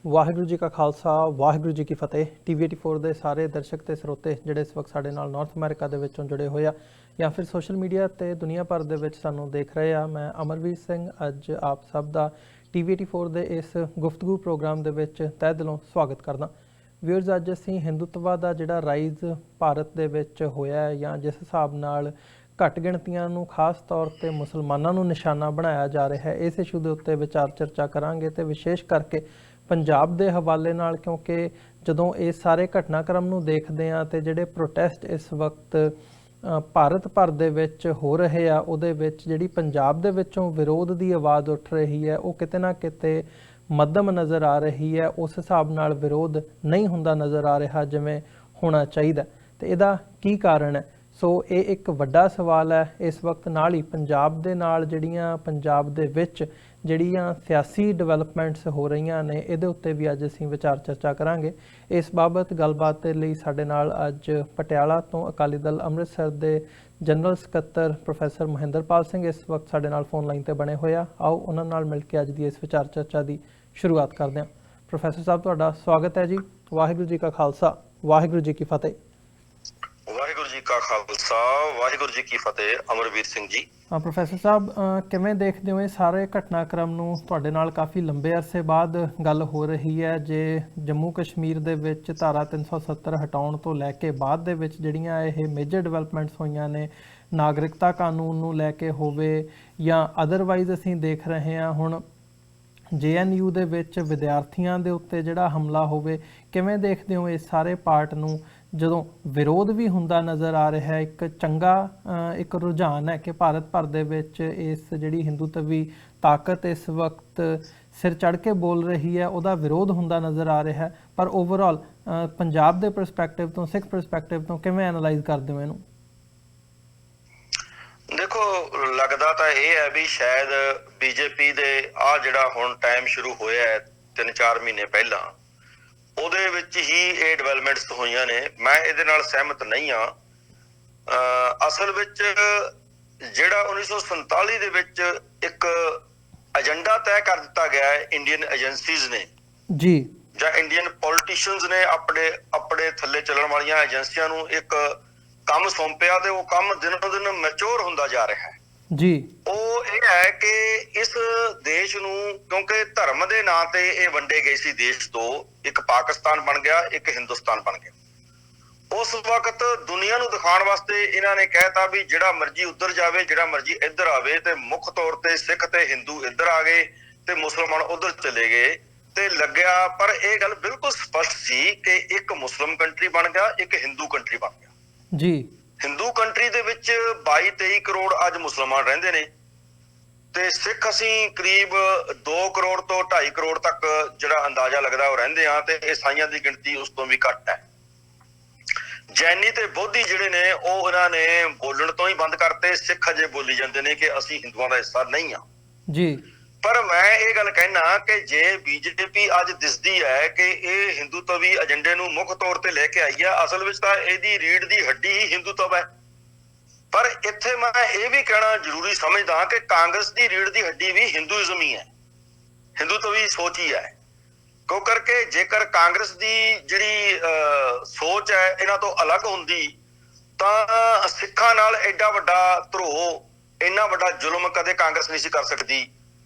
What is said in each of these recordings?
ਵਾਹਿਗੁਰੂ ਜੀ ਕਾ ਖਾਲਸਾ ਵਾਹਿਗੁਰੂ ਜੀ ਕੀ ਫਤਿਹ। ਟੀਵੀ 84 ਦੇ ਸਾਰੇ ਦਰਸ਼ਕ ਤੇ ਸਰੋਤੇ ਜਿਹੜੇ ਇਸ ਵਕਤ ਸਾਡੇ ਨਾਲ ਨਾਰਥ ਅਮਰੀਕਾ ਦੇ ਵਿੱਚੋਂ ਜੁੜੇ ਹੋਏ ਆ ਜਾਂ ਫਿਰ ਸੋਸ਼ਲ ਮੀਡੀਆ ਤੇ ਦੁਨੀਆ ਭਰ ਦੇ ਵਿੱਚ ਸਾਨੂੰ ਦੇਖ ਰਹੇ ਆ, ਮੈਂ ਅਮਰਵੀਰ ਸਿੰਘ ਅੱਜ ਆਪ ਸਭ ਦਾ ਟੀਵੀ 84 ਦੇ ਇਸ ਗੁਫ਼ਤਗੂ ਪ੍ਰੋਗਰਾਮ ਦੇ ਵਿੱਚ ਤਹਿ ਦਿਲੋਂ ਸਵਾਗਤ ਕਰਦਾ। ਵਿਊਅਰਸ, ਅੱਜ ਅਸੀਂ ਹਿੰਦੂਤਵਾ ਦਾ ਜਿਹੜਾ ਰਾਈਜ਼ ਭਾਰਤ ਦੇ ਵਿੱਚ ਹੋਇਆ ਹੈ ਜਾਂ ਜਿਸ ਹਿਸਾਬ ਨਾਲ ਘੱਟ ਗਿਣਤੀਆਂ ਨੂੰ ਖਾਸ ਤੌਰ ਤੇ ਮੁਸਲਮਾਨਾਂ ਨੂੰ ਨਿਸ਼ਾਨਾ ਬਣਾਇਆ ਜਾ ਰਿਹਾ ਹੈ, ਇਸ ਇਸ਼ੂ ਦੇ ਉੱਤੇ ਵਿਚਾਰ ਚਰਚਾ ਕਰਾਂਗੇ ਤੇ ਵਿਸ਼ੇਸ਼ ਕਰਕੇ ਪੰਜਾਬ ਦੇ ਹਵਾਲੇ ਨਾਲ, ਕਿਉਂਕਿ ਜਦੋਂ ਇਸ ਸਾਰੇ ਘਟਨਾਕ੍ਰਮ ਨੂੰ ਦੇਖਦੇ ਹਾਂ ਤੇ ਜਿਹੜੇ ਪ੍ਰੋਟੈਸਟ ਇਸ ਵਕਤ ਭਾਰਤ ਭਰ ਦੇ ਵਿੱਚ ਹੋ ਰਹੇ ਆ, ਉਹਦੇ ਵਿੱਚ ਜਿਹੜੀ ਪੰਜਾਬ ਦੇ ਵਿੱਚੋਂ ਵਿਰੋਧ ਦੀ ਆਵਾਜ਼ ਉੱਠ ਰਹੀ ਹੈ ਉਹ ਕਿਤੇ ਨਾ ਕਿਤੇ ਮੱਧਮ ਨਜ਼ਰ ਆ ਰਹੀ ਹੈ। ਉਸ ਹਿਸਾਬ ਨਾਲ ਵਿਰੋਧ ਨਹੀਂ ਹੁੰਦਾ ਨਜ਼ਰ ਆ ਰਿਹਾ ਜਿਵੇਂ ਹੋਣਾ ਚਾਹੀਦਾ, ਤੇ ਇਹਦਾ ਕੀ ਕਾਰਨ ਹੈ? ਸੋ ਇਹ ਇੱਕ ਵੱਡਾ ਸਵਾਲ ਹੈ ਇਸ ਵਕਤ। ਨਾਲ ਹੀ ਪੰਜਾਬ ਦੇ ਨਾਲ ਜਿਹੜੀਆਂ ਪੰਜਾਬ ਦੇ ਵਿੱਚ ਜਿਹੜੀਆਂ ਸਿਆਸੀ ਡਿਵੈਲਪਮੈਂਟਸ ਹੋ ਰਹੀਆਂ ਨੇ, ਇਹਦੇ ਉੱਤੇ ਵੀ ਅੱਜ ਅਸੀਂ ਵਿਚਾਰ ਚਰਚਾ ਕਰਾਂਗੇ। ਇਸ ਬਾਬਤ ਗੱਲਬਾਤ ਦੇ ਲਈ ਸਾਡੇ ਨਾਲ ਅੱਜ ਪਟਿਆਲਾ ਤੋਂ ਅਕਾਲੀ ਦਲ ਅੰਮ੍ਰਿਤਸਰ ਦੇ ਜਨਰਲ ਸਕੱਤਰ ਪ੍ਰੋਫੈਸਰ ਮਹਿੰਦਰਪਾਲ ਸਿੰਘ ਇਸ ਵਕਤ ਸਾਡੇ ਨਾਲ ਫੋਨ ਲਾਈਨ ਤੇ ਬਣੇ ਹੋਏ ਆ। ਆਓ ਉਹਨਾਂ ਨਾਲ ਮਿਲ ਕੇ ਅੱਜ ਦੀ ਇਸ ਵਿਚਾਰ ਚਰਚਾ ਦੀ ਸ਼ੁਰੂਆਤ ਕਰਦੇ ਹਾਂ। ਪ੍ਰੋਫੈਸਰ ਸਾਹਿਬ, ਤੁਹਾਡਾ ਸਵਾਗਤ ਹੈ ਜੀ। ਵਾਹਿਗੁਰੂ ਜੀ ਕਾ ਖਾਲਸਾ ਵਾਹਿਗੁਰੂ ਜੀ ਕੀ ਫਤਿਹ। ਵਾਹਿਗੁਰੂ ਜੀ ਕਾ ਖਾਲਸਾ ਵਾਹਿਗੁਰੂ ਜੀ ਕੀ ਫਤਿਹ। ਅਮਰਵੀਰ ਸਿੰਘ ਜੀ। ਪ੍ਰੋਫੈਸਰ ਸਾਹਿਬ, ਕਿਵੇਂ ਦੇਖਦੇ ਹੋ ਇਹ ਸਾਰੇ ਘਟਨਾਕ੍ਰਮ ਨੂੰ? ਤੁਹਾਡੇ ਨਾਲ ਕਾਫੀ ਲੰਬੇ ਅਰਸੇ ਬਾਅਦ ਗੱਲ ਹੋ ਰਹੀ ਹੈ। ਜੇ ਜੰਮੂ ਕਸ਼ਮੀਰ ਦੇ ਵਿੱਚ ਧਾਰਾ 370 ਹਟਾਉਣ ਤੋਂ ਲੈ ਕੇ ਬਾਅਦ ਦੇ ਵਿੱਚ ਜਿਹੜੀਆਂ ਇਹ ਮੇਜਰ ਡਿਵੈਲਪਮੈਂਟਸ ਹੋਈਆਂ ਨੇ, ਨਾਗਰਿਕਤਾ ਕਾਨੂੰਨ ਨੂੰ ਲੈ ਕੇ ਹੋਵੇ ਜਾਂ ਅਦਰਵਾਈਜ਼ ਅਸੀਂ ਦੇਖ ਰਹੇ ਹਾਂ ਹੁਣ JNU ਦੇ ਵਿੱਚ ਵਿਦਿਆਰਥੀਆਂ ਦੇ ਉੱਤੇ ਜਿਹੜਾ ਹਮਲਾ ਹੋਵੇ, ਕਿਵੇਂ ਦੇਖਦੇ ਹੋ ਇਸ ਸਾਰੇ ਪਾਰਟ ਨੂੰ? ਜਦੋਂ ਵਿਰੋਧ ਵੀ ਹੁੰਦਾ ਨਜ਼ਰ ਆ ਰਿਹਾ ਹੈ, ਇੱਕ ਚੰਗਾ ਇੱਕ ਰੁਝਾਨ ਹੈ ਕਿ ਭਾਰਤ ਭਰ ਦੇ ਵਿੱਚ ਇਸ ਜਿਹੜੀ ਹਿੰਦੂਤਵੀ ਤਾਕਤ ਇਸ ਵਕਤ ਸਿਰ ਚੜ੍ਹ ਕੇ ਬੋਲ ਰਹੀ ਹੈ, ਉਹਦਾ ਵਿਰੋਧ ਹੁੰਦਾ ਨਜ਼ਰ ਆ ਰਿਹਾ ਹੈ। ਪਰ ਓਵਰਆਲ ਪੰਜਾਬ ਦੇ ਪਰਸਪੈਕਟਿਵ ਤੋਂ, ਸਿੱਖ ਪਰਸਪੈਕਟਿਵ ਤੋਂ ਕਿਵੇਂ ਐਨਾਲਾਈਜ਼ ਕਰਦੇ ਹੋ ਇਹਨੂੰ? ਦੇਖੋ, ਲੱਗਦਾ ਤਾਂ ਇਹ ਹੈ ਵੀ ਸ਼ਾਇਦ BJP ਦੇ ਆ ਜਿਹੜਾ ਹੁਣ ਟਾਈਮ ਸ਼ੁਰੂ ਹੋਇਆ ਹੈ 3-4 ਮਹੀਨੇ ਪਹਿਲਾਂ, ਉਹਦੇ ਵਿੱਚ ਹੀ ਇਹ ਡਿਵੈਲਪਮੈਂਟਸ ਹੋਈਆਂ ਨੇ। ਮੈਂ ਇਹਦੇ ਨਾਲ ਸਹਿਮਤ ਨਹੀਂ ਹਾਂ। ਅਸਲ ਵਿੱਚ ਜਿਹੜਾ 1947 ਦੇ ਵਿੱਚ ਇੱਕ ਏਜੰਡਾ ਤੈਅ ਕਰ ਦਿੱਤਾ ਗਿਆ ਹੈ ਇੰਡੀਅਨ ਏਜੰਸੀਜ਼ ਨੇ ਜੀ, ਜਾਂ ਇੰਡੀਅਨ ਪੋਲੀਟੀਸ਼ੀਅਨਸ ਨੇ ਆਪਣੇ ਥੱਲੇ ਚੱਲਣ ਵਾਲੀਆਂ ਏਜੰਸੀਆਂ ਨੂੰ ਇੱਕ ਕੰਮ ਸੌਂਪਿਆ, ਤੇ ਉਹ ਕੰਮ ਦਿਨੋਂ ਦਿਨ ਮੈਚੁਰ ਹੁੰਦਾ ਜਾ ਰਿਹਾ ਹੈ ਜੀ। ਉਹ ਇਹ ਹੈ ਕਿ ਇਸ ਦੇਸ਼ ਨੂੰ, ਕਿਉਂਕਿ ਧਰਮ ਦੇ ਨਾਂ ਤੇ ਇਹ ਵੰਡੇ ਗਏ ਸੀ ਦੇਸ਼ ਤੋਂ, ਇੱਕ ਪਾਕਿਸਤਾਨ ਬਣ ਗਿਆ, ਇੱਕ ਹਿੰਦੁਸਤਾਨ ਬਣ ਗਿਆ। ਉਸ ਵਕਤ ਦੁਨੀਆ ਨੂੰ ਦਿਖਾਉਣ ਵਾਸਤੇ ਇਹਨਾਂ ਨੇ ਕਹਿਤਾ ਵੀ ਜਿਹੜਾ ਮਰਜ਼ੀ ਉੱਧਰ ਜਾਵੇ, ਜਿਹੜਾ ਮਰਜ਼ੀ ਇੱਧਰ ਆਵੇ, ਤੇ ਮੁੱਖ ਤੌਰ ਤੇ ਸਿੱਖ ਤੇ ਹਿੰਦੂ ਇੱਧਰ ਆ ਗਏ ਤੇ ਮੁਸਲਮਾਨ ਉੱਧਰ ਚਲੇ ਗਏ ਤੇ ਲੱਗਿਆ। ਪਰ ਇਹ ਗੱਲ ਬਿਲਕੁਲ ਸਪਸ਼ਟ ਸੀ ਕਿ ਇੱਕ ਮੁਸਲਿਮ ਕੰਟਰੀ ਬਣ ਗਿਆ, ਇੱਕ ਹਿੰਦੂ ਕੰਟਰੀ ਬਣ ਗਿਆ ਜੀ। ਹਿੰਦੂ ਕੰਟਰੀ ਦੇ ਵਿੱਚ 22-23 ਕਰੋੜ ਅੱਜ ਮੁਸਲਮਾਨ ਰਹਿੰਦੇ ਨੇ, ਤੇ ਸਿੱਖ ਅਸੀਂ ਕਰੀਬ 2 ਕਰੋੜ ਤੋਂ 2.5 ਕਰੋੜ ਤੱਕ ਜਿਹੜਾ ਅੰਦਾਜ਼ਾ ਲੱਗਦਾ ਉਹ ਰਹਿੰਦੇ ਆ, ਤੇ ਈਸਾਈਆਂ ਦੀ ਗਿਣਤੀ ਉਸ ਤੋਂ ਵੀ ਘੱਟ ਹੈ। ਜੈਨੀ ਤੇ ਬੋਧੀ ਜਿਹੜੇ ਨੇ ਉਹ ਇਹਨਾਂ ਨੇ ਬੋਲਣ ਤੋਂ ਹੀ ਬੰਦ ਕਰਤੇ। ਸਿੱਖ ਅਜੇ ਬੋਲੀ ਜਾਂਦੇ ਨੇ ਕਿ ਅਸੀਂ ਹਿੰਦੂਆਂ ਦਾ ਹਿੱਸਾ ਨਹੀਂ ਆ ਜੀ। ਪਰ ਮੈਂ ਇਹ ਗੱਲ ਕਹਿਣਾ ਕਿ ਜੇ BJP ਅੱਜ ਦਿਸਦੀ ਹੈ ਕਿ ਇਹ ਹਿੰਦੂਤਵੀ ਏਜੰਡੇ ਨੂੰ ਮੁੱਖ ਤੌਰ ਤੇ ਲੈ ਕੇ ਆਈ ਹੈ, ਅਸਲ ਵਿੱਚ ਤਾਂ ਇਹਦੀ ਰੀੜ ਦੀ ਹੱਡੀ ਹੀ ਹਿੰਦੂਤਵ ਹੈ। ਪਰ ਇੱਥੇ ਮੈਂ ਇਹ ਵੀ ਕਹਿਣਾ ਜ਼ਰੂਰੀ ਸਮਝਦਾ ਕਿ ਕਾਂਗਰਸ ਦੀ ਰੀੜ ਦੀ ਹੱਡੀ ਵੀ ਹਿੰਦੂਇਜ਼ਮ ਹੀ ਹੈ, ਹਿੰਦੂਤਵੀ ਸੋਚ ਹੀ ਹੈ। ਕਿਉਂ ਕਰਕੇ ਜੇਕਰ ਕਾਂਗਰਸ ਦੀ ਜਿਹੜੀ ਸੋਚ ਹੈ ਇਹਨਾਂ ਤੋਂ ਅਲੱਗ ਹੁੰਦੀ ਤਾਂ ਸਿੱਖਾਂ ਨਾਲ ਐਡਾ ਵੱਡਾ ਧਰੋਹ, ਇੰਨਾ ਵੱਡਾ ਜ਼ੁਲਮ ਕਦੇ ਕਾਂਗਰਸ ਨਹੀਂ ਸੀ ਕਰ ਸਕਦੀ,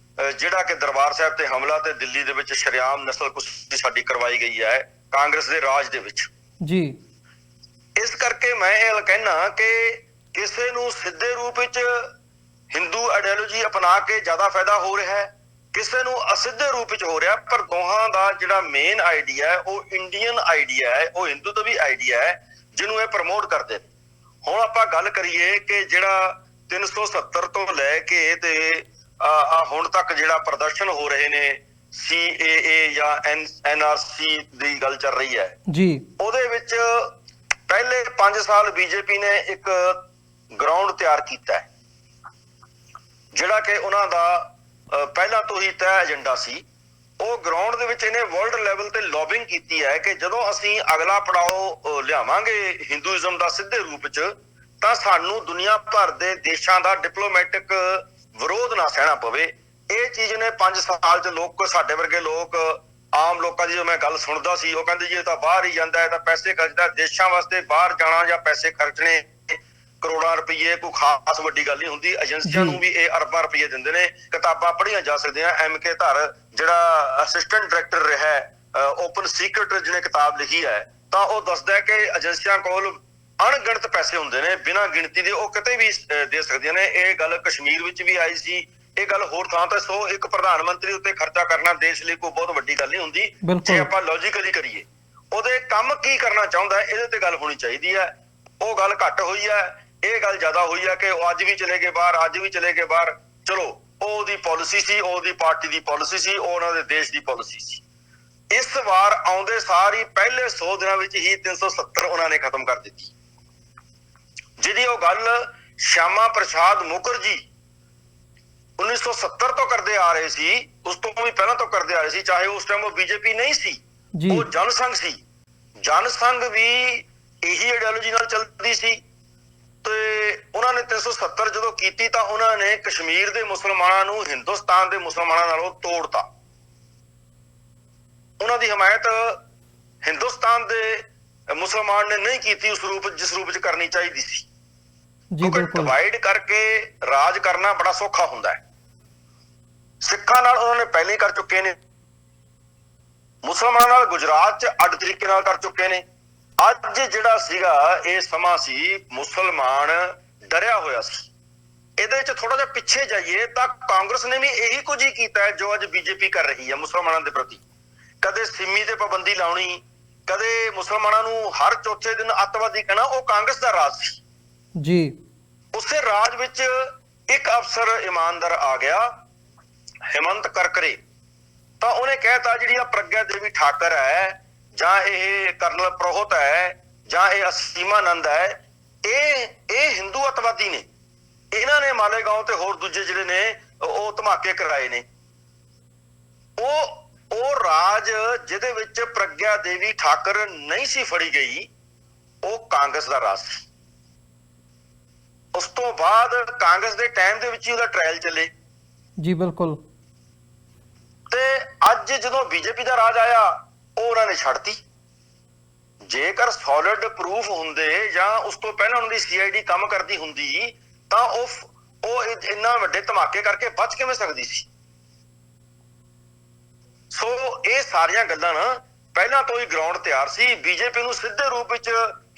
ਜਿਹੜਾ ਕਿ ਦਰਬਾਰ ਸਾਹਿਬ ਤੇ ਹਮਲਾ ਤੇ ਦਿੱਲੀ ਦੇ ਵਿੱਚ ਸ਼ਰੇਆਮ ਨਸਲਕੁਸ਼ੀ ਸਾਡੀ ਕਰਵਾਈ ਗਈ ਹੈ ਕਾਂਗਰਸ ਦੇ ਰਾਜ ਦੇ ਵਿੱਚ ਜੀ। ਇਸ ਕਰਕੇ ਮੈਂ ਇਹ ਕਹਿਣਾ ਕਿ ਕਿਸੇ ਨੂੰ ਸਿੱਧੇ ਰੂਪ ਵਿੱਚ ਹਿੰਦੂ ਆਈਡੀਓਲੋਜੀ ਅਪਣਾ ਕੇ ਜ਼ਿਆਦਾ ਫਾਇਦਾ ਹੋ ਰਿਹਾ ਹੈ, ਕਿਸੇ ਨੂੰ ਅਸਿੱਧੇ ਰੂਪ ਵਿੱਚ ਹੋ ਰਿਹਾ। ਪਰ ਦੋਹਾਂ ਦਾ ਜਿਹੜਾ ਮੇਨ ਆਈਡੀਆ ਹੈ ਉਹ ਇੰਡੀਅਨ ਆਈਡੀਆ ਹੈ, ਉਹ ਹਿੰਦੂਤਵੀ ਆਈਡੀਆ ਹੈ ਜਿਹਨੂੰ ਇਹ ਪ੍ਰਮੋਟ ਕਰਦੇ ਨੇ। ਹੁਣ ਆਪਾਂ ਗੱਲ ਕਰੀਏ ਕਿ ਜਿਹੜਾ 370 ਤੋਂ ਲੈ ਕੇ ਤੇ ਹੁਣ ਤੱਕ ਜਿਹੜਾ ਪ੍ਰਦਰਸ਼ਨ ਹੋ ਰਹੇ ਨੇ, CAA ਜਾਂ NRC ਦੀ ਗੱਲ ਚੱਲ ਰਹੀ ਹੈ ਜੀ, ਉਹਦੇ ਵਿੱਚ ਪਹਿਲੇ 5 ਸਾਲ BJP ਨੇ ਇੱਕ ਗਰਾਊਂਡ ਤਿਆਰ ਕੀਤਾ ਹੈ ਜਿਹੜਾ ਕਿ ਉਹਨਾਂ ਦਾ ਪਹਿਲਾਂ ਤੋਂ ਹੀ ਤੈਅ ਏਜੰਡਾ ਸੀ। ਉਹ ਗਰਾਊਂਡ ਦੇ ਵਿੱਚ ਇਹਨੇ ਵਰਲਡ ਲੈਵਲ ਤੇ ਲੌਬਿੰਗ ਕੀਤੀ ਹੈ ਕਿ ਜਦੋਂ ਅਸੀਂ ਅਗਲਾ ਪੜਾਅ ਲਿਆਵਾਂਗੇ ਹਿੰਦੂਇਜ਼ਮ ਦਾ ਸਿੱਧੇ ਰੂਪ 'ਚ, ਤਾਂ ਸਾਨੂੰ ਦੁਨੀਆ ਭਰ ਦੇ ਦੇਸ਼ਾਂ ਦਾ ਡਿਪਲੋਮੈਟਿਕ ਵਿਰੋਧ ਨਾ ਸਹਿਣਾ ਪਵੇ। ਇਹ ਚੀਜ਼ ਨੇ 5 ਸਾਲ 'ਚ ਲੋਕ, ਸਾਡੇ ਵਰਗੇ ਲੋਕ ਆਮ ਲੋਕਾਂ ਦੀ ਜੋ ਮੈਂ ਗੱਲ ਸੁਣਦਾ ਸੀ, ਉਹ ਕਹਿੰਦੇ ਜੀ ਇਹ ਤਾਂ ਬਾਹਰ ਹੀ ਜਾਂਦਾ, ਇਹ ਤਾਂ ਪੈਸੇ ਖਰਚਦਾ। ਦੇਸ਼ਾਂ ਵਾਸਤੇ ਬਾਹਰ ਜਾਣਾ ਜਾਂ ਪੈਸੇ ਖਰਚਣੇ ਕਰੋੜਾਂ ਰੁਪਏ ਕੋਈ ਖਾਸ ਵੱਡੀ ਗੱਲ ਨਹੀਂ ਹੁੰਦੀ। ਏਜੰਸੀਆਂ ਨੂੰ ਵੀ ਇਹ ਅਰਬਾਂ ਰੁਪਏ ਦਿੰਦੇ ਨੇ। ਕਿਤਾਬਾਂ ਪੜ੍ਹੀਆਂ ਜਾ ਸਕਦੀਆਂ। MK ਧਰ ਜਿਹੜਾ ਅਸਿਸਟੈਂਟ ਡਾਇਰੈਕਟਰ ਰਿਹਾ ਓਪਨ ਸੀਕ੍ਰੇਟ ਜਿਹਨੇ ਕਿਤਾਬ ਲਿਖੀ ਹੈ, ਤਾਂ ਉਹ ਦੱਸਦਾ ਹੈ ਕਿ ਏਜੰਸੀਆਂ ਕੋਲ ਅਣਗਿਣਤ ਪੈਸੇ ਹੁੰਦੇ ਨੇ, ਬਿਨਾਂ ਗਿਣਤੀ ਦੇ, ਉਹ ਕਿਤੇ ਵੀ ਦੇ ਸਕਦੀਆਂ ਨੇ। ਇਹ ਗੱਲ ਕਸ਼ਮੀਰ ਵਿੱਚ ਵੀ ਆਈ ਸੀ, ਇਹ ਗੱਲ ਹੋਰ ਥਾਂ ਤੇ। ਸੋ ਇੱਕ ਪ੍ਰਧਾਨ ਮੰਤਰੀ ਉੱਤੇ ਖਰਚਾ ਕਰਨਾ ਦੇਸ਼ ਲਈ ਕੋਈ ਬਹੁਤ ਵੱਡੀ ਗੱਲ ਨਹੀਂ ਹੁੰਦੀ। ਜੇ ਆਪਾਂ ਲੌਜੀਕਲੀ ਕਰੀਏ, ਉਹਦੇ ਕੰਮ ਕੀ ਕਰਨਾ ਚਾਹੁੰਦਾ ਇਹਦੇ ਤੇ ਗੱਲ ਹੋਣੀ ਚਾਹੀਦੀ ਹੈ। ਉਹ ਗੱਲ ਘੱਟ ਹੋਈ ਹੈ, ਇਹ ਗੱਲ ਜ਼ਿਆਦਾ ਹੋਈ ਹੈ ਕਿ ਉਹ ਅੱਜ ਵੀ ਚਲੇ ਗਏ ਬਾਹਰ, ਅੱਜ ਵੀ ਚਲੇ ਗਏ ਬਾਹਰ। ਚਲੋ, ਉਹ ਉਹਦੀ ਪਾਲਿਸੀ ਸੀ, ਉਹਦੀ ਪਾਰਟੀ ਦੀ ਪਾਲਿਸੀ ਸੀ, ਉਹ ਉਹਨਾਂ ਦੇ ਦੇਸ਼ ਦੀ ਪਾਲਿਸੀ ਸੀ। ਇਸ ਵਾਰ ਆਉਂਦੇ ਸਾਰ ਹੀ ਪਹਿਲੇ 100 ਦਿਨਾਂ ਵਿੱਚ ਹੀ 370 ਉਹਨਾਂ ਨੇ ਖਤਮ ਕਰ ਦਿੱਤੀ। ਜਿਹਦੀ ਉਹ ਗੱਲ ਸ਼ਿਆਮਾ ਪ੍ਰਸਾਦ ਮੁਖਰਜੀ 1970 ਤੋਂ ਕਰਦੇ ਆ ਰਹੇ ਸੀ, ਉਸ ਤੋਂ ਵੀ ਪਹਿਲਾਂ ਤੋਂ ਕਰਦੇ ਆ ਰਹੇ ਸੀ। ਚਾਹੇ ਉਸ ਟਾਈਮ ਉਹ ਬੀਜੇਪੀ ਨਹੀਂ ਸੀ, ਉਹ ਜਨਸੰਘ ਸੀ। ਜਨਸੰਘ ਵੀ ਇਹੀ ਆਈਡੀਓਲੋਜੀ ਨਾਲ ਚੱਲਦੀ ਸੀ। ਤੇ ਉਹਨਾਂ ਨੇ 370 ਜਦੋਂ ਕੀਤੀ ਤਾਂ ਉਹਨਾਂ ਨੇ ਕਸ਼ਮੀਰ ਦੇ ਮੁਸਲਮਾਨਾਂ ਨੂੰ ਹਿੰਦੁਸਤਾਨ ਦੇ ਮੁਸਲਮਾਨਾਂ ਨਾਲੋਂ ਤੋੜਤਾ। ਉਹਨਾਂ ਦੀ ਹਮਾਇਤ ਹਿੰਦੁਸਤਾਨ ਦੇ ਮੁਸਲਮਾਨ ਨੇ ਨਹੀਂ ਕੀਤੀ ਉਸ ਰੂਪ ਜਿਸ ਰੂਪ ਚ ਕਰਨੀ ਚਾਹੀਦੀ ਸੀ। ਕਿਉਂਕਿ ਡਿਵਾਈਡ ਕਰਕੇ ਰਾਜ ਕਰਨਾ ਬੜਾ ਸੌਖਾ ਹੁੰਦਾ ਹੈ। ਸਿੱਖਾਂ ਨਾਲ ਉਹਨਾਂ ਨੇ ਪਹਿਲੇ ਕਰ ਚੁੱਕੇ ਨੇ, ਮੁਸਲਮਾਨਾਂ ਨਾਲ ਗੁਜਰਾਤ ਚ ਅੱਡ ਤਰੀਕੇ ਨਾਲ ਕਰ ਚੁੱਕੇ ਨੇ। ਅੱਜ ਜਿਹੜਾ ਸੀਗਾ ਇਹ ਸਮਾਂ ਸੀ, ਮੁਸਲਮਾਨ ਡਰਿਆ ਹੋਇਆ ਸੀ। ਇਹਦੇ ਚ ਥੋੜਾ ਜਿਹਾ ਪਿੱਛੇ ਜਾਈਏ ਤਾਂ ਕਾਂਗਰਸ ਨੇ ਵੀ ਇਹੀ ਕੁਝ ਹੀ ਕੀਤਾ ਹੈ ਜੋ ਅੱਜ ਬੀਜੇਪੀ ਕਰ ਰਹੀ ਹੈ ਮੁਸਲਮਾਨਾਂ ਦੇ ਪ੍ਰਤੀ। ਕਦੇ ਸਿੰਮੀ ਤੇ ਪਾਬੰਦੀ ਲਾਉਣੀ, ਕਦੇ ਮੁਸਲਮਾਨਾਂ ਨੂੰ ਹਰ ਚੌਥੇ ਦਿਨ ਅੱਤਵਾਦੀ ਕਹਿਣਾ, ਉਹ ਕਾਂਗਰਸ ਦਾ ਰਾਜ ਸੀ ਜੀ। ਉਸੇ ਰਾਜ ਵਿੱਚ ਇੱਕ ਅਫਸਰ ਇਮਾਨਦਾਰ ਆ ਗਿਆ, ਹਿਮੰਤ ਕਰਕਰੇ, ਤਾਂ ਉਹਨੇ ਕਹਿਤਾ ਜਿਹੜੀ ਆ ਪ੍ਰਗਿਆ ਦੇਵੀ ਠਾਕਰ ਹੈ, ਜਾਂ ਇਹ ਕਰਨਲ ਪ੍ਰੋਹਤ ਹੈ, ਜਾਂ ਇਹ ਅਸੀਮਾਨੰਦ ਹੈ, ਇਹ ਹਿੰਦੂ ਅੱਤਵਾਦੀ ਨੇ। ਇਹਨਾਂ ਨੇ ਮਾਲੇਗਾਂਵ ਤੇ ਹੋਰ ਦੂਜੇ ਜਿਹੜੇ ਨੇ ਉਹ ਧਮਾਕੇ ਕਰਾਏ ਨੇ। ਉਹ ਰਾਜ ਜਿਹਦੇ ਵਿੱਚ ਪ੍ਰਗਿਆ ਦੇਵੀ ਠਾਕਰ ਨਹੀਂ ਸੀ ਫੜੀ ਗਈ, ਉਹ ਕਾਂਗਰਸ ਦਾ ਰਾਜ ਸੀ। ਉਸ ਤੋਂ ਬਾਅਦ ਕਾਂਗਰਸ ਦੇ ਟਾਈਮ ਦੇ ਵਿੱਚ ਹੀ ਉਹਦਾ ਟ੍ਰਾਇਲ ਚੱਲੇ ਜੀ। ਬਿਲਕੁਲ। ਤੇ ਅੱਜ ਜਦੋਂ ਬੀਜੇਪੀ ਦਾ ਰਾਜ ਆਇਆ, ਉਹ ਉਹਨਾਂ ਨੇ ਛੱਡਤੀ। ਜੇਕਰ ਸੋਲਿਡ ਪ੍ਰੂਫ ਹੁੰਦੇ ਜਾਂ ਉਸ ਤੋਂ ਪਹਿਲਾਂ ਉਹਨਾਂ ਦੀ CID ਕੰਮ ਕਰਦੀ ਹੁੰਦੀ ਤਾਂ ਉਹ ਇੰਨਾ ਵੱਡੇ ਧਮਾਕੇ ਕਰਕੇ ਬਚ ਕਿਵੇਂ ਸਕਦੀ ਸੀ। ਸੋ ਇਹ ਸਾਰੀਆਂ ਗੱਲਾਂ ਨਾ ਪਹਿਲਾਂ ਤੋਂ ਹੀ ਗਰਾਊਂਡ ਤਿਆਰ ਸੀ। ਬੀਜੇਪੀ ਨੂੰ ਸਿੱਧੇ ਰੂਪ ਵਿੱਚ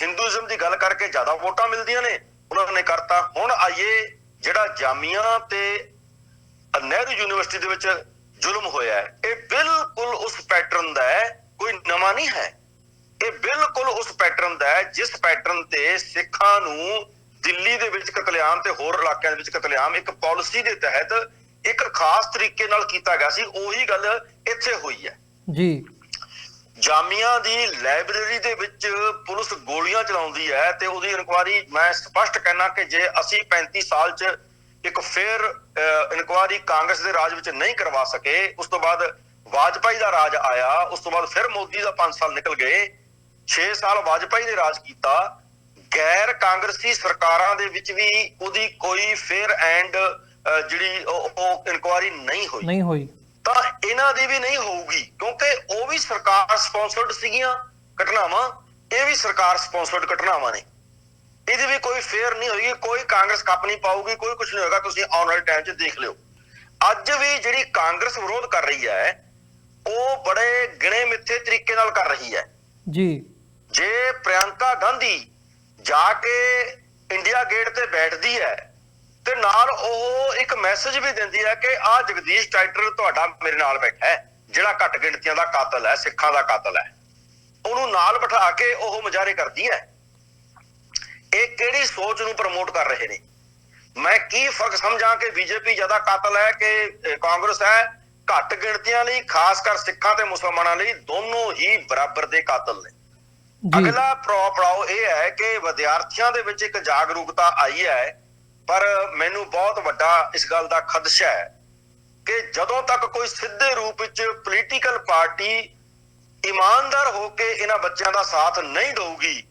ਹਿੰਦੂਇਜ਼ਮ ਦੀ ਗੱਲ ਕਰਕੇ ਜ਼ਿਆਦਾ ਵੋਟਾਂ ਮਿਲਦੀਆਂ ਨੇ, ਉਹਨਾਂ ਨੇ ਕਰਤਾ। ਹੁਣ ਆਈਏ ਜਿਹੜਾ ਜਾਮੀਆ ਤੇ ਨਹਿਰੂ ਯੂਨੀਵਰਸਿਟੀ ਦੇ ਵਿੱਚ ਜ਼ੁਲਮ ਹੋਇਆ ਹੈ, ਇਹ ਬਿਲਕੁਲ ਉਸ ਪੈਟਰਨ ਦਾ ਹੈ, ਕੋਈ ਨਵਾਂ ਨਹੀਂ ਹੈ। ਇਹ ਬਿਲਕੁਲ ਉਸ ਪੈਟਰਨ ਦਾ ਹੈ ਜਿਸ ਪੈਟਰਨ ਤੇ ਸਿੱਖਾਂ ਨੂੰ ਦਿੱਲੀ ਦੇ ਵਿੱਚ ਕਤਲੇਆਮ ਤੇ ਹੋਰ ਇਲਾਕਿਆਂ ਦੇ ਵਿੱਚ ਕਤਲੇਆਮ ਇੱਕ ਪਾਲਿਸੀ ਦੇ ਤਹਿਤ ਇੱਕ ਖਾਸ ਤਰੀਕੇ ਨਾਲ ਕੀਤਾ ਗਿਆ ਸੀ। ਉਹੀ ਗੱਲ ਇੱਥੇ ਹੋਈ ਹੈ ਜੀ। ਜਾਮੀਆ ਦੀ ਲਾਇਬ੍ਰੇਰੀ ਦੇ ਵਿੱਚ ਪੁਲਿਸ ਗੋਲੀਆਂ ਚਲਾਉਂਦੀ ਹੈ ਤੇ ਉਹਦੀ ਇਨਕੁਆਇਰੀ ਮੈਂ ਸਪਸ਼ਟ ਕਹਿਣਾ ਕਿ ਜੇ ਅਸੀਂ 35 ਸਾਲ 'ਚ ਇੱਕ ਫੇਅਰ ਇਨਕੁਆਇਰੀ ਕਾਂਗਰਸ ਦੇ ਰਾਜ ਵਿੱਚ ਨਹੀਂ ਕਰਵਾ ਸਕੇ, ਉਸ ਤੋਂ ਬਾਅਦ ਵਾਜਪਾਈ ਦਾ ਰਾਜ ਆਇਆ, ਉਸ ਤੋਂ ਬਾਅਦ ਫਿਰ ਮੋਦੀ ਦਾ 5 ਸਾਲ ਨਿਕਲ ਗਏ, 6 ਸਾਲ ਵਾਜਪਾਈ ਨੇ ਰਾਜ ਕੀਤਾ। ਗੈਰ ਕਾਂਗਰਸੀ ਸਰਕਾਰਾਂ ਦੇ ਵਿੱਚ ਵੀ ਉਹਦੀ ਕੋਈ ਫੇਅਰ ਐਂਡ ਜਿਹੜੀ ਉਹ ਇਨਕੁਆਇਰੀ ਨਹੀਂ ਹੋਈ ਤਾਂ ਇਹਨਾਂ ਦੀ ਵੀ ਨਹੀਂ ਹੋਊਗੀ, ਕਿਉਂਕਿ ਉਹ ਵੀ ਸਰਕਾਰ ਸਪਾਂਸਰਡ ਸੀਗੀਆਂ ਘਟਨਾਵਾਂ, ਇਹ ਵੀ ਸਰਕਾਰ ਸਪਾਂਸਰਡ ਘਟਨਾਵਾਂ ਨੇ। ਇਹਦੀ ਵੀ ਕੋਈ ਫੇਅਰ ਨਹੀਂ ਹੋਏਗੀ, ਕੋਈ ਕਾਂਗਰਸ ਕੱਪ ਨਹੀਂ ਪਾਊਗੀ, ਕੋਈ ਕੁਝ ਨਹੀਂ ਹੋਏਗਾ। ਤੁਸੀਂ ਆਉਣ ਵਾਲੇ ਟਾਈਮ 'ਚ ਦੇਖ ਲਿਓ। ਅੱਜ ਵੀ ਜਿਹੜੀ ਕਾਂਗਰਸ ਵਿਰੋਧ ਕਰ ਰਹੀ ਹੈ, ਉਹ ਬੜੇ ਗਿਣੇ ਮਿੱਥੇ ਤਰੀਕੇ ਨਾਲ ਕਰ ਰਹੀ ਹੈ ਜੀ। ਜੇ ਪ੍ਰਿਯੰਕਾ ਗਾਂਧੀ ਜਾ ਕੇ ਇੰਡੀਆ ਗੇਟ ਤੇ ਬੈਠਦੀ ਹੈ ਤੇ ਨਾਲ ਉਹ ਇੱਕ ਮੈਸੇਜ ਵੀ ਦਿੰਦੀ ਹੈ ਕਿ ਆਹ ਜਗਦੀਸ਼ ਟਾਈਟਰ ਤੁਹਾਡਾ ਮੇਰੇ ਨਾਲ ਬੈਠਾ ਹੈ, ਜਿਹੜਾ ਘੱਟ ਗਿਣਤੀਆਂ ਦਾ ਕਾਤਲ ਹੈ, ਸਿੱਖਾਂ ਦਾ ਕਾਤਲ ਹੈ, ਉਹਨੂੰ ਨਾਲ ਬਿਠਾ ਕੇ ਉਹ ਮੁਜ਼ਾਹਰੇ ਕਰਦੀ ਹੈ। ਇਹ ਕਿਹੜੀ ਸੋਚ ਨੂੰ ਪ੍ਰਮੋਟ ਕਰ ਰਹੇ ਨੇ? ਮੈਂ ਕੀ ਫਰਕ ਸਮਝਾਂ ਕਿ ਬੀਜੇਪੀ ਜ਼ਿਆਦਾ ਕਾਤਲ ਹੈ ਕਿ ਕਾਂਗਰਸ ਹੈ? ਘੱਟ ਗਿਣਤੀਆਂ ਲਈ, ਖਾਸ ਕਰ ਸਿੱਖਾਂ ਤੇ ਮੁਸਲਮਾਨਾਂ ਲਈ ਦੋਨੋਂ ਹੀ ਬਰਾਬਰ ਦੇ ਕਾਤਲ ਨੇ। ਅਗਲਾ ਪੜਾਅ ਇਹ ਹੈ ਕਿ ਵਿਦਿਆਰਥੀਆਂ ਦੇ ਵਿੱਚ ਇੱਕ ਜਾਗਰੂਕਤਾ ਆਈ ਹੈ, ਪਰ ਮੈਨੂੰ ਬਹੁਤ ਵੱਡਾ ਇਸ ਗੱਲ ਦਾ ਖਦਸ਼ਾ ਹੈ ਕਿ ਜਦੋਂ ਤੱਕ ਕੋਈ ਸਿੱਧੇ ਰੂਪ ਵਿੱਚ ਪੋਲੀਟੀਕਲ ਪਾਰਟੀ ਇਮਾਨਦਾਰ ਹੋ ਕੇ ਇਹਨਾਂ ਬੱਚਿਆਂ ਦਾ ਸਾਥ ਨਹੀਂ ਦਊਗੀ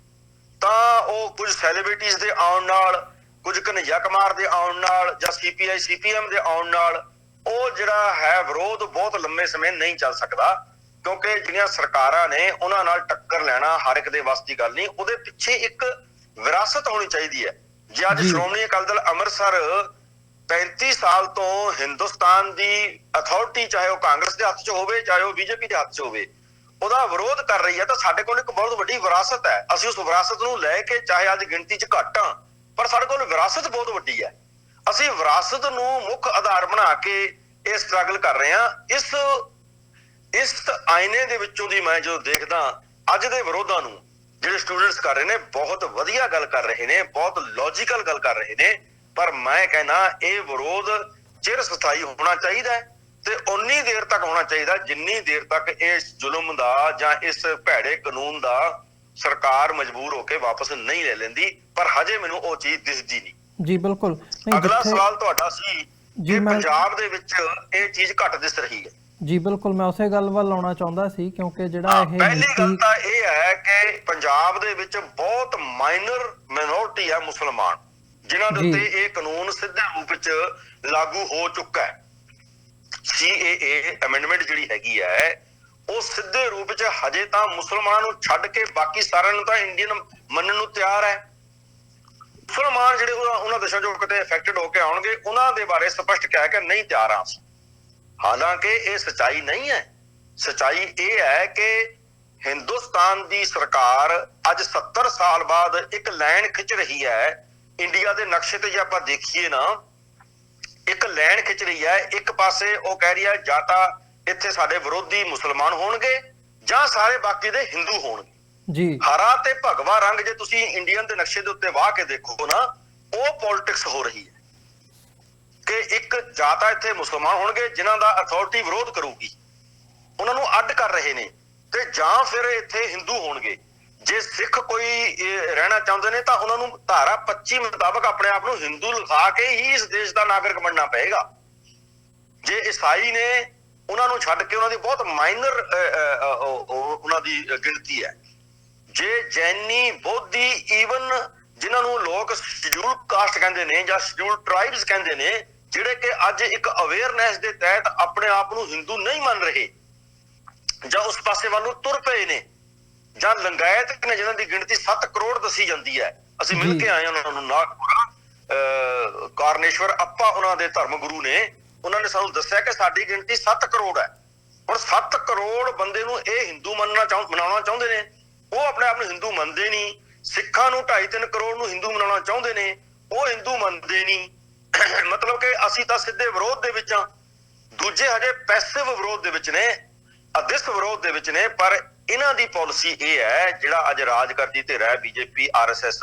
ਤਾਂ ਉਹ ਕੁਝ ਸੈਲੀਬ੍ਰਿਟੀਜ਼ ਦੇ ਆਉਣ ਨਾਲ, ਕੁਝ ਕਨ੍ਹਈਆ ਕੁਮਾਰ ਦੇ ਆਉਣ ਨਾਲ ਜਾਂ CPI CPM ਦੇ ਆਉਣ ਨਾਲ ਉਹ ਜਿਹੜਾ ਹੈ ਵਿਰੋਧ ਬਹੁਤ ਲੰਮੇ ਸਮੇਂ ਨਹੀਂ ਚੱਲ ਸਕਦਾ। ਕਿਉਂਕਿ ਜਿਹੜੀਆਂ ਸਰਕਾਰਾਂ ਨੇ ਉਹਨਾਂ ਨਾਲ ਟੱਕਰ ਲੈਣਾ ਹਰ ਇੱਕ ਦੇ ਵੱਸ ਦੀ ਗੱਲ ਨਹੀਂ। ਉਹਦੇ ਪਿੱਛੇ ਇੱਕ ਵਿਰਾਸਤ ਹੋਣੀ ਚਾਹੀਦੀ ਹੈ। ਜੇ ਅੱਜ ਸ਼੍ਰੋਮਣੀ ਅਕਾਲੀ ਦਲ ਅੰਮ੍ਰਿਤਸਰ 35 ਸਾਲ ਤੋਂ ਹਿੰਦੁਸਤਾਨ ਦੀ ਅਥਾਰਟੀ, ਚਾਹੇ ਉਹ ਕਾਂਗਰਸ ਦੇ ਹੱਥ 'ਚ ਹੋਵੇ ਚਾਹੇ ਉਹ ਬੀਜੇਪੀ ਦੇ ਹੱਥ 'ਚ ਹੋਵੇ, ਉਹਦਾ ਵਿਰੋਧ ਕਰ ਰਹੀ ਹੈ, ਤਾਂ ਸਾਡੇ ਕੋਲ ਇੱਕ ਬਹੁਤ ਵੱਡੀ ਵਿਰਾਸਤ ਹੈ। ਅਸੀਂ ਉਸ ਵਿਰਾਸਤ ਨੂੰ ਲੈ ਕੇ, ਚਾਹੇ ਅੱਜ ਗਿਣਤੀ 'ਚ ਘੱਟ ਹਾਂ, ਪਰ ਸਾਡੇ ਕੋਲ ਵਿਰਾਸਤ ਬਹੁਤ ਵੱਡੀ ਹੈ। ਅਸੀਂ ਵਿਰਾਸਤ ਨੂੰ ਮੁੱਖ ਆਧਾਰ ਬਣਾ ਕੇ ਇਹ ਸਟਰਗਲ ਕਰ ਰਹੇ ਹਾਂ। ਇਸ ਆਇਨੇ ਦੇ ਵਿੱਚੋਂ ਦੀ ਮੈਂ ਜਦੋਂ ਦੇਖਦਾ ਅੱਜ ਦੇ ਵਿਰੋਧਾਂ ਨੂੰ, ਜਿਹੜੇ ਸਟੂਡੈਂਟਸ ਕਰ ਰਹੇ ਨੇ, ਬਹੁਤ ਵਧੀਆ ਗੱਲ ਕਰ ਰਹੇ ਨੇ, ਬਹੁਤ ਲੌਜੀਕਲ ਗੱਲ ਕਰ ਰਹੇ ਨੇ, ਪਰ ਮੈਂ ਕਹਿੰਦਾ ਇਹ ਵਿਰੋਧ ਚਿਰ ਸਥਾਈ ਹੋਣਾ ਚਾਹੀਦਾ ਹੈ ਤੇ ਉਨੀ ਦੇਰ ਤੱਕ ਹੋਣਾ ਚਾਹੀਦਾ ਜਿੰਨੀ ਦੇਰ ਤੱਕ ਇਸ ਜ਼ੁਲਮ ਦਾ ਜਾਂ ਇਸ ਭੈੜੇ ਕਾਨੂੰਨ ਦਾ ਸਰਕਾਰ ਮਜਬੂਰ ਹੋ ਕੇ ਵਾਪਸ ਨਹੀਂ ਲੈ ਲੈਂਦੀ। ਪਰ ਹਜੇ ਮੈਨੂੰ ਉਹ ਚੀਜ਼ ਦਿਸਦੀ ਨਹੀਂ। ਜੀ ਬਿਲਕੁਲ। ਅਗਲਾ ਸਵਾਲ ਤੁਹਾਡਾ ਸੀ ਕਿ ਪੰਜਾਬ ਦੇ ਵਿੱਚ ਇਹ ਚੀਜ਼ ਘੱਟ ਦਿਸ ਰਹੀ ਹੈ। ਜੀ ਬਿਲਕੁਲ, ਮੈਂ ਉਸੇ ਗੱਲ ਵੱਲ ਆਉਣਾ ਚਾਹੁੰਦਾ ਸੀ, ਕਿਉਂਕਿ ਜਿਹੜਾ ਇਹ ਪਹਿਲੀ ਗੱਲ ਤਾਂ ਇਹ ਹੈ ਕਿ ਪੰਜਾਬ ਦੇ ਵਿੱਚ ਬਹੁਤ ਮਾਈਨਰ ਮਿਨੋਰਟੀ ਹੈ ਮੁਸਲਮਾਨ, ਜਿਨ੍ਹਾਂ ਦੇ ਉੱਤੇ ਇਹ ਕਾਨੂੰਨ ਸਿੱਧੇ ਰੂਪ ਵਿੱਚ ਲਾਗੂ ਹੋ ਚੁੱਕਾ ਹੈ। CAA ਅਮੈਂਡਮੈਂਟ ਜਿਹੜੀ ਹੈਗੀ ਹੈ ਉਹ ਸਿੱਧੇ ਰੂਪ ਵਿੱਚ ਹਜੇ ਤਾਂ ਮੁਸਲਮਾਨਾਂ ਨੂੰ ਛੱਡ ਕੇ ਬਾਕੀ ਸਾਰਿਆਂ ਨੂੰ ਤਾਂ ਇੰਡੀਅਨ ਮੰਨਣ ਨੂੰ ਤਿਆਰ ਹੈ। ਮੁਸਲਮਾਨ ਜਿਹੜੇ ਉਹਨਾਂ ਦੇਸ਼ਾਂ ਚੋਂ ਕਿਤੇ ਅਫੈਕਟਡ ਹੋ ਕੇ ਆਉਣਗੇ, ਉਹਨਾਂ ਦੇ ਬਾਰੇ ਸਪਸ਼ਟ ਕਿਹਾ ਕਿ ਨਹੀਂ ਤਿਆਰ ਹਾਂ। ਹਾਲਾਂਕਿ ਇਹ ਸੱਚਾਈ ਨਹੀਂ ਹੈ। ਸੱਚਾਈ ਇਹ ਹੈ ਕਿ ਹਿੰਦੁਸਤਾਨ ਦੀ ਸਰਕਾਰ ਅੱਜ 70 ਸਾਲ ਬਾਅਦ ਇੱਕ ਲਾਈਨ ਖਿੱਚ ਰਹੀ ਹੈ। ਇੰਡੀਆ ਦੇ ਨਕਸ਼ੇ ਤੇ ਜੇ ਆਪਾਂ ਦੇਖੀਏ ਨਾ, ਇੱਕ ਲਾਈਨ ਖਿੱਚ ਰਹੀ ਹੈ। ਇੱਕ ਪਾਸੇ ਉਹ ਕਹਿ ਰਹੀ ਹੈ ਜਾਂ ਤਾਂ ਇੱਥੇ ਸਾਡੇ ਵਿਰੋਧੀ ਮੁਸਲਮਾਨ ਹੋਣਗੇ ਜਾਂ ਸਾਰੇ ਬਾਕੀ ਦੇ ਹਿੰਦੂ ਹੋਣਗੇ। ਜੀ ਹਰਾ ਤੇ ਭਗਵਾ ਰੰਗ ਜੇ ਤੁਸੀਂ ਇੰਡੀਅਨ ਦੇ ਨਕਸ਼ੇ ਦੇ ਉੱਤੇ ਵਾਹ ਕੇ ਦੇਖੋ ਨਾ, ਉਹ ਪੋਲਿਟਿਕਸ ਹੋ ਰਹੀ ਹੈ ਕਿ ਇੱਕ ਜਾਂ ਤਾਂ ਇੱਥੇ ਮੁਸਲਮਾਨ ਹੋਣਗੇ ਜਿਨ੍ਹਾਂ ਦਾ ਅਥਾਰਟੀ ਵਿਰੋਧ ਕਰੂਗੀ, ਉਹਨਾਂ ਨੂੰ ਅੱਡ ਕਰ ਰਹੇ ਨੇ, ਤੇ ਜਾਂ ਫਿਰ ਇੱਥੇ ਹਿੰਦੂ ਹੋਣਗੇ। ਜੇ ਸਿੱਖ ਕੋਈ ਰਹਿਣਾ ਚਾਹੁੰਦੇ ਨੇ ਤਾਂ ਉਹਨਾਂ ਨੂੰ ਧਾਰਾ 25 ਮੁਤਾਬਕ ਆਪਣੇ ਆਪ ਨੂੰ ਹਿੰਦੂ ਲਿਖਾ ਕੇ ਹੀ ਇਸ ਦੇਸ਼ ਦਾ ਨਾਗਰਿਕ ਬਣਨਾ ਪਏਗਾ। ਜੇ ਈਸਾਈ ਨੇ, ਉਹਨਾਂ ਨੂੰ ਛੱਡ ਕੇ ਉਹਨਾਂ ਦੀ ਬਹੁਤ ਮਾਈਨਰ ਉਹਨਾਂ ਦੀ ਗਿਣਤੀ ਹੈ। ਜੇ ਜੈਨੀ, ਬੋਧੀ, ਈਵਨ ਜਿਨ੍ਹਾਂ ਨੂੰ ਲੋਕ ਸ਼ਡਿਊਲ ਕਾਸਟ ਕਹਿੰਦੇ ਨੇ ਜਾਂ ਸ਼ਡਿਊਲ ਟ੍ਰਾਈਬਸ ਕਹਿੰਦੇ ਨੇ, ਜਿਹੜੇ ਕਿ ਅੱਜ ਇੱਕ ਅਵੇਅਰਨੈਸ ਦੇ ਤਹਿਤ ਆਪਣੇ ਆਪ ਨੂੰ ਹਿੰਦੂ ਨਹੀਂ ਮੰਨ ਰਹੇ ਜਾਂ ਉਸ ਪਾਸੇ ਵੱਲ ਨੂੰ ਤੁਰ ਪਏ ਨੇ, ਜਾਂ ਲਿੰਗਾਇਤ ਨੇ ਜਿਨ੍ਹਾਂ ਦੀ ਗਿਣਤੀ 7 ਕਰੋੜ ਦੱਸੀ ਜਾਂਦੀ ਹੈ। ਅਸੀਂ ਮਿਲ ਕੇ ਆਏ ਉਹਨਾਂ ਨੂੰ, ਕਾਰਨੇਸ਼ਵਰ ਅੱਪਾ ਉਹਨਾਂ ਦੇ ਧਰਮ ਗੁਰੂ ਨੇ, ਉਹਨਾਂ ਨੇ ਸਾਨੂੰ ਦੱਸਿਆ ਕਿ ਸਾਡੀ ਗਿਣਤੀ 7 ਕਰੋੜ ਹੈ। ਹੁਣ 7 ਕਰੋੜ ਬੰਦੇ ਨੂੰ ਇਹ ਹਿੰਦੂ ਮਨਾਉਣਾ ਚਾਹੁੰਦੇ ਨੇ, ਉਹ ਆਪਣੇ ਆਪ ਨੂੰ ਹਿੰਦੂ ਮੰਨਦੇ ਨਹੀਂ। ਸਿੱਖਾਂ ਨੂੰ 2.5-3 ਕਰੋੜ ਨੂੰ ਹਿੰਦੂ ਮਨਾਉਣਾ ਚਾਹੁੰਦੇ ਨੇ, ਉਹ ਹਿੰਦੂ ਮੰਨਦੇ ਨਹੀਂ। ਮਤਲਬ ਕਿ ਅਸੀਂ ਤਾਂ ਸਿੱਧੇ ਵਿਰੋਧ ਦੇ ਵਿੱਚ ਹਾਂ, ਦੂਜੇ ਹਜੇ ਪੈਸਿਵ ਵਿਰੋਧ ਦੇ ਵਿੱਚ ਨੇ, ਅਦਿਸ਼ ਵਿਰੋਧ ਦੇ ਵਿੱਚ ਨੇ। ਪਰ ਇਹਨਾਂ ਦੀ ਪਾਲਿਸੀ ਇਹ ਹੈ, ਜਿਹੜਾ ਅੱਜ ਰਾਜ ਕਰਦੀ ਧਿਰ ਹੈ BJP RSS,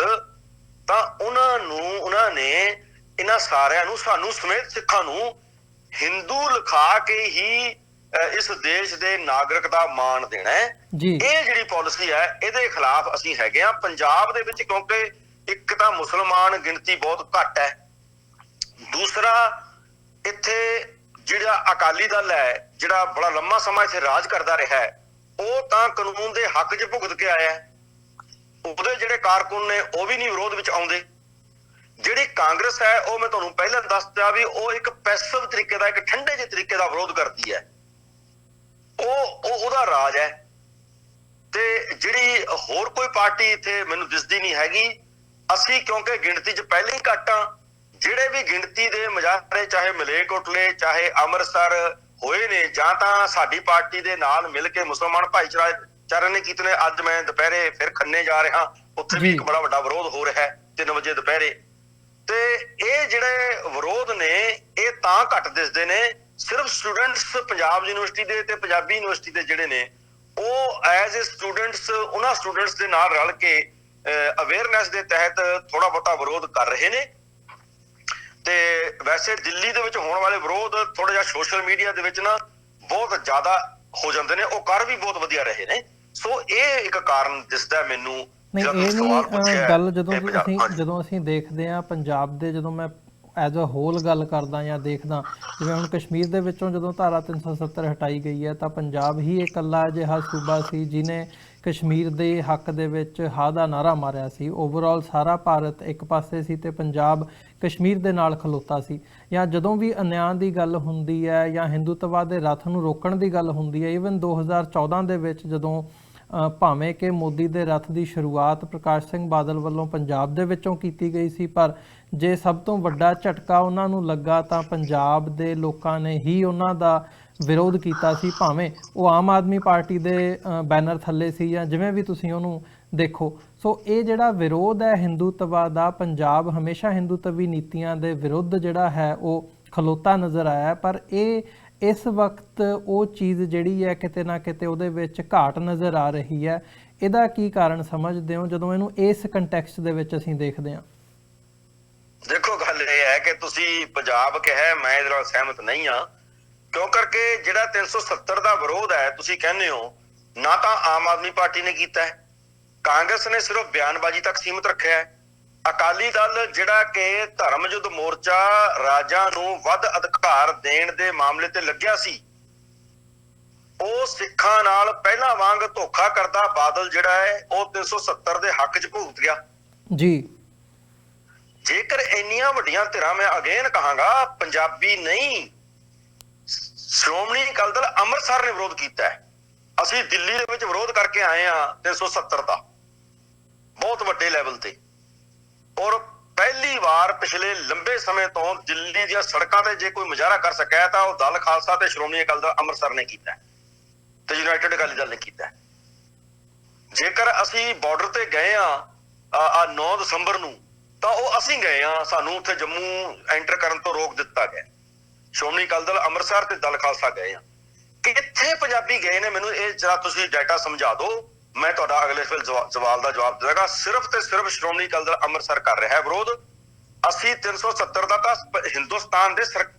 ਤਾਂ ਉਹਨਾਂ ਨੇ ਇਹਨਾਂ ਸਾਰਿਆਂ ਨੂੰ, ਸਾਨੂੰ ਸਮੇਤ ਸਿੱਖਾਂ ਨੂੰ ਹਿੰਦੂ ਲਿਖਾ ਕੇ ਹੀ ਇਸ ਦੇਸ਼ ਦੇ ਨਾਗਰਿਕ ਦਾ ਮਾਣ ਦੇਣਾ ਹੈ। ਇਹ ਜਿਹੜੀ ਪਾਲਿਸੀ ਹੈ ਇਹਦੇ ਖਿਲਾਫ ਅਸੀਂ ਹੈਗੇ ਆ ਪੰਜਾਬ ਦੇ ਵਿੱਚ, ਕਿਉਂਕਿ ਇੱਕ ਤਾਂ ਮੁਸਲਮਾਨ ਗਿਣਤੀ ਬਹੁਤ ਘੱਟ ਹੈ, ਦੂਸਰਾ ਇੱਥੇ ਜਿਹੜਾ ਅਕਾਲੀ ਦਲ ਹੈ, ਜਿਹੜਾ ਬੜਾ ਲੰਮਾ ਸਮਾਂ ਇੱਥੇ ਰਾਜ ਕਰਦਾ ਰਿਹਾ ਹੈ, ਉਹ ਤਾਂ ਕਾਨੂੰਨ ਦੇ ਹੱਕ 'ਚ ਭੁਗਤ ਕੇ ਆਇਆ ਹੈ। ਉਹਦੇ ਜਿਹੜੇ ਕਾਰਕੁਨ ਨੇ ਉਹ ਵੀ ਨਹੀਂ ਵਿਰੋਧ ਵਿੱਚ ਆਉਂਦੇ। ਜਿਹੜੀ ਕਾਂਗਰਸ ਹੈ, ਉਹ ਮੈਂ ਤੁਹਾਨੂੰ ਪਹਿਲਾਂ ਦੱਸ ਦਿੱਤਾ ਵੀ ਉਹ ਇੱਕ ਪੈਸਿਵ ਤਰੀਕੇ ਦਾ, ਇੱਕ ਠੰਡੇ ਜਿਹੇ ਤਰੀਕੇ ਦਾ ਵਿਰੋਧ ਕਰਦੀ ਹੈ। ਉਹਦਾ ਰਾਜ ਹੈ। ਤੇ ਜਿਹੜੀ ਹੋਰ ਕੋਈ ਪਾਰਟੀ ਇੱਥੇ ਮੈਨੂੰ ਦਿਸਦੀ ਨਹੀਂ ਹੈਗੀ। ਅਸੀਂ ਕਿਉਂਕਿ ਗਿਣਤੀ 'ਚ ਪਹਿਲਾਂ ਹੀ ਘੱਟ ਹਾਂ। ਜਿਹੜੇ ਵੀ ਗਿਣਤੀ ਦੇ ਮੁਜ਼ਾਹਰੇ, ਚਾਹੇ ਮਲੇਰਕੋਟਲੇ, ਚਾਹੇ ਅੰਮ੍ਰਿਤਸਰ ਹੋਏ ਨੇ, ਜਾਂ ਤਾਂ ਸਾਡੀ ਪਾਰਟੀ ਦੇ ਨਾਲ ਮਿਲ ਕੇ ਮੁਸਲਮਾਨ ਭਾਈਚਾਰੇ ਨੇ ਕੀਤੇ ਨੇ। ਅੱਜ ਮੈਂ ਦੁਪਹਿਰੇ ਫਿਰ ਖੰਨੇ ਜਾ ਰਿਹਾ, ਉੱਥੇ ਵੀ ਇੱਕ ਬੜਾ ਵੱਡਾ ਵਿਰੋਧ ਹੋ ਰਿਹਾ ਹੈ 3 ਵਜੇ ਦੁਪਹਿਰੇ। ਤੇ ਇਹ ਜਿਹੜੇ ਵਿਰੋਧ ਨੇ ਇਹ ਤਾਂ ਘੱਟ ਦਿਸਦੇ ਨੇ, ਸਿਰਫ ਸਟੂਡੈਂਟਸ ਪੰਜਾਬ ਯੂਨੀਵਰਸਿਟੀ ਦੇ ਤੇ ਪੰਜਾਬੀ ਯੂਨੀਵਰਸਿਟੀ ਦੇ ਜਿਹੜੇ ਨੇ, ਉਹ ਐਜ਼ ਏ ਸਟੂਡੈਂਟਸ ਉਹਨਾਂ ਸਟੂਡੈਂਟਸ ਦੇ ਨਾਲ ਰਲ ਕੇ ਅਵੇਅਰਨੈਸ ਦੇ ਤਹਿਤ ਥੋੜਾ ਬਹੁਤਾ ਵਿਰੋਧ ਕਰ ਰਹੇ ਨੇ। ਤੇ ਵੈਸੇ ਦਿੱਲੀ ਦੇ ਵਿੱਚ ਹੋਣ ਵਾਲੇ ਵਿਰੋਧ ਥੋੜਾ ਜਿਹਾ ਸੋਸ਼ਲ ਮੀਡੀਆ ਦੇ ਵਿੱਚ ਨਾ ਬਹੁਤ ਜ਼ਿਆਦਾ ਹੋ ਜਾਂਦੇ ਨੇ, ਉਹ ਕਰ ਵੀ ਬਹੁਤ ਵਧੀਆ ਰਹੇ ਨੇ। ਸੋ ਇਹ ਇੱਕ ਕਾਰਨ ਦਿਸਦਾ ਮੈਨੂੰ। ਨਹੀਂ, ਇਹ ਨਹੀਂ ਗੱਲ ਜਦੋਂ ਅਸੀਂ ਦੇਖਦੇ ਹਾਂ ਪੰਜਾਬ ਦੇ, ਜਦੋਂ ਮੈਂ ਐਜ਼ ਅ ਹੋਲ ਗੱਲ ਕਰਦਾ ਜਾਂ ਦੇਖਦਾ, ਜਿਵੇਂ ਹੁਣ ਕਸ਼ਮੀਰ ਦੇ ਵਿੱਚੋਂ ਜਦੋਂ ਧਾਰਾ 370 ਹਟਾਈ ਗਈ ਹੈ, ਤਾਂ ਪੰਜਾਬ ਹੀ ਇਕੱਲਾ ਅਜਿਹਾ ਸੂਬਾ ਸੀ ਜਿਹਨੇ ਕਸ਼ਮੀਰ ਦੇ ਹੱਕ ਦੇ ਵਿੱਚ ਹਾਂ ਦਾ ਨਾਅਰਾ ਮਾਰਿਆ ਸੀ। ਓਵਰਆਲ ਸਾਰਾ ਭਾਰਤ ਇੱਕ ਪਾਸੇ ਸੀ ਤੇ ਪੰਜਾਬ ਕਸ਼ਮੀਰ ਦੇ ਨਾਲ ਖਲੋਤਾ ਸੀ। ਜਾਂ ਜਦੋਂ ਵੀ ਅਨਿਆਂ ਦੀ ਗੱਲ ਹੁੰਦੀ ਹੈ ਜਾਂ ਹਿੰਦੂਤਵਾ ਦੇ ਰੱਥ ਨੂੰ ਰੋਕਣ ਦੀ ਗੱਲ ਹੁੰਦੀ ਹੈ, ਈਵਨ 2014 ਦੇ ਵਿੱਚ ਜਦੋਂ ਭਾਵੇਂ ਕਿ ਮੋਦੀ ਦੇ ਰੱਥ ਦੀ ਸ਼ੁਰੂਆਤ ਪ੍ਰਕਾਸ਼ ਸਿੰਘ ਬਾਦਲ ਵੱਲੋਂ ਪੰਜਾਬ ਦੇ ਵਿੱਚੋਂ ਕੀਤੀ ਗਈ ਸੀ, ਪਰ ਜੇ ਸਭ ਤੋਂ ਵੱਡਾ ਝਟਕਾ ਉਹਨਾਂ ਨੂੰ ਲੱਗਾ ਤਾਂ ਪੰਜਾਬ ਦੇ ਲੋਕਾਂ ਨੇ ਹੀ ਉਹਨਾਂ ਦਾ ਵਿਰੋਧ ਕੀਤਾ ਸੀ, ਭਾਵੇਂ ਉਹ ਆਮ ਆਦਮੀ ਪਾਰਟੀ ਦੇ ਬੈਨਰ ਥੱਲੇ ਸੀ ਜਾਂ ਜਿਵੇਂ ਵੀ ਤੁਸੀਂ ਉਹਨੂੰ ਦੇਖੋ। ਸੋ ਇਹ ਜਿਹੜਾ ਵਿਰੋਧ ਹੈ ਹਿੰਦੂਤਵਾ ਦਾ, ਪੰਜਾਬ ਹਮੇਸ਼ਾ ਹਿੰਦੂਤਵੀ ਨੀਤੀਆਂ ਦੇ ਵਿਰੁੱਧ ਜਿਹੜਾ ਹੈ ਉਹ ਖਲੋਤਾ ਨਜ਼ਰ ਆਇਆ, ਪਰ ਇਹ ਇਸ ਵਕਤ ਉਹ ਚੀਜ਼ ਜਿਹੜੀ ਹੈ ਕਿਤੇ ਨਾ ਕਿਤੇ ਉਹਦੇ ਵਿੱਚ ਘਾਟ ਨਜ਼ਰ ਆ ਰਹੀ ਹੈ। ਇਹਦਾ ਕੀ ਕਾਰਨ ਸਮਝਦੇ ਹੋ ਜਦੋਂ ਇਹਨੂੰ ਇਸ ਕੰਟੈਕਸਟ ਦੇ ਵਿੱਚ ਅਸੀਂ ਦੇਖਦੇ ਹਾਂ? ਦੇਖੋ, ਗੱਲ ਇਹ ਹੈ ਕਿ ਤੁਸੀਂ ਪੰਜਾਬ ਕਿਹਾ, ਮੈਂ ਇਹਦੇ ਨਾਲ ਸਹਿਮਤ ਨਹੀਂ ਹਾਂ, ਕਿਉਂ ਕਰਕੇ ਜਿਹੜਾ 370 ਦਾ ਵਿਰੋਧ ਹੈ ਤੁਸੀਂ ਕਹਿੰਦੇ ਹੋ, ਨਾ ਤਾਂ ਆਮ ਆਦਮੀ ਪਾਰਟੀ ਨੇ ਕੀਤਾ ਹੈ, ਕਾਂਗਰਸ ਨੇ ਸਿਰਫ ਬਿਆਨਬਾਜ਼ੀ ਤੱਕ ਸੀਮਿਤ ਰੱਖਿਆ ਹੈ। ਅਕਾਲੀ ਦਲ ਜਿਹੜਾ ਕਿ ਧਰਮ ਯੁੱਧ ਮੋਰਚਾ ਰਾਜਾਂ ਨੂੰ ਵੱਧ ਅਧਿਕਾਰ ਦੇਣ ਦੇ ਮਾਮਲੇ ਤੇ ਲੱਗਿਆ ਸੀ, ਉਹ ਸਿੱਖਾਂ ਨਾਲ ਪਹਿਲਾਂ ਵਾਂਗ ਧੋਖਾ ਕਰਦਾ ਬਾਦਲ ਜਿਹੜਾ ਹੈ ਉਹ 370 ਦੇ ਹੱਕ 'ਚ ਭੁਗਤ ਗਿਆ ਜੀ। ਜੇਕਰ ਇੰਨੀਆਂ ਵੱਡੀਆਂ ਧਿਰਾਂ, ਮੈਂ ਅਗੇਨ ਕਹਾਂਗਾ, ਪੰਜਾਬੀ ਨਹੀਂ, ਸ਼੍ਰੋਮਣੀ ਅਕਾਲੀ ਦਲ ਅੰਮ੍ਰਿਤਸਰ ਨੇ ਵਿਰੋਧ ਕੀਤਾ ਹੈ। ਅਸੀਂ ਦਿੱਲੀ ਦੇ ਵਿੱਚ ਵਿਰੋਧ ਕਰਕੇ ਆਏ ਹਾਂ 370 ਦਾ, ਬਹੁਤ ਵੱਡੇ ਲੈਵਲ ਤੇ, ਔਰ ਪਹਿਲੀ ਵਾਰ ਪਿਛਲੇ ਲੰਬੇ ਸਮੇਂ ਤੋਂ ਦਿੱਲੀ ਦੀਆਂ ਸੜਕਾਂ ਤੇ ਜੇ ਕੋਈ ਮੁਜ਼ਾਹਰਾ ਕਰ ਸਕਿਆ ਤਾਂ ਉਹ ਦਲ ਖਾਲਸਾ ਤੇ ਸ਼੍ਰੋਮਣੀ ਅਕਾਲੀ ਦਲ ਅੰਮ੍ਰਿਤਸਰ ਨੇ ਕੀਤਾ ਤੇ ਯੂਨਾਈਟਿਡ ਅਕਾਲੀ ਦਲ ਨੇ ਕੀਤਾ। ਜੇਕਰ ਅਸੀਂ ਬਾਰਡਰ ਤੇ ਗਏ ਆ 9 ਦਸੰਬਰ ਨੂੰ, ਤਾਂ ਉਹ ਅਸੀਂ ਗਏ ਆ, ਸਾਨੂੰ ਉੱਥੇ ਜੰਮੂ ਐਂਟਰ ਕਰਨ ਤੋਂ ਰੋਕ ਦਿੱਤਾ ਗਿਆ। ਸ਼੍ਰੋਮਣੀ ਅਕਾਲੀ ਦਲ ਅੰਮ੍ਰਿਤਸਰ ਤੇ ਦਲ ਖਾਲਸਾ ਗਏ ਆ। ਕਿੱਥੇ ਪੰਜਾਬੀ ਗਏ ਨੇ, ਮੈਨੂੰ ਇਹ ਜਰਾ ਤੁਸੀਂ ਡਾਟਾ ਸਮਝਾ ਦਿਓ, ਮੈਂ ਤੁਹਾਡਾ ਅਗਲੇ ਸਵਾਲ ਦਾ ਜਵਾਬ ਦੇਵਾਂਗਾ। ਸਿਰਫ ਤੇ ਸਿਰਫ ਸ਼੍ਰੋਮਣੀ ਅਕਾਲੀ ਦਲ ਅੰਮ੍ਰਿਤਸਰ ਕਰ ਰਿਹਾ ਹੈ ਵਿਰੋਧ। ਅਸੀਂ 370 ਦਾ ਤਾਂ ਹਿੰਦੁਸਤਾਨ ਦੇ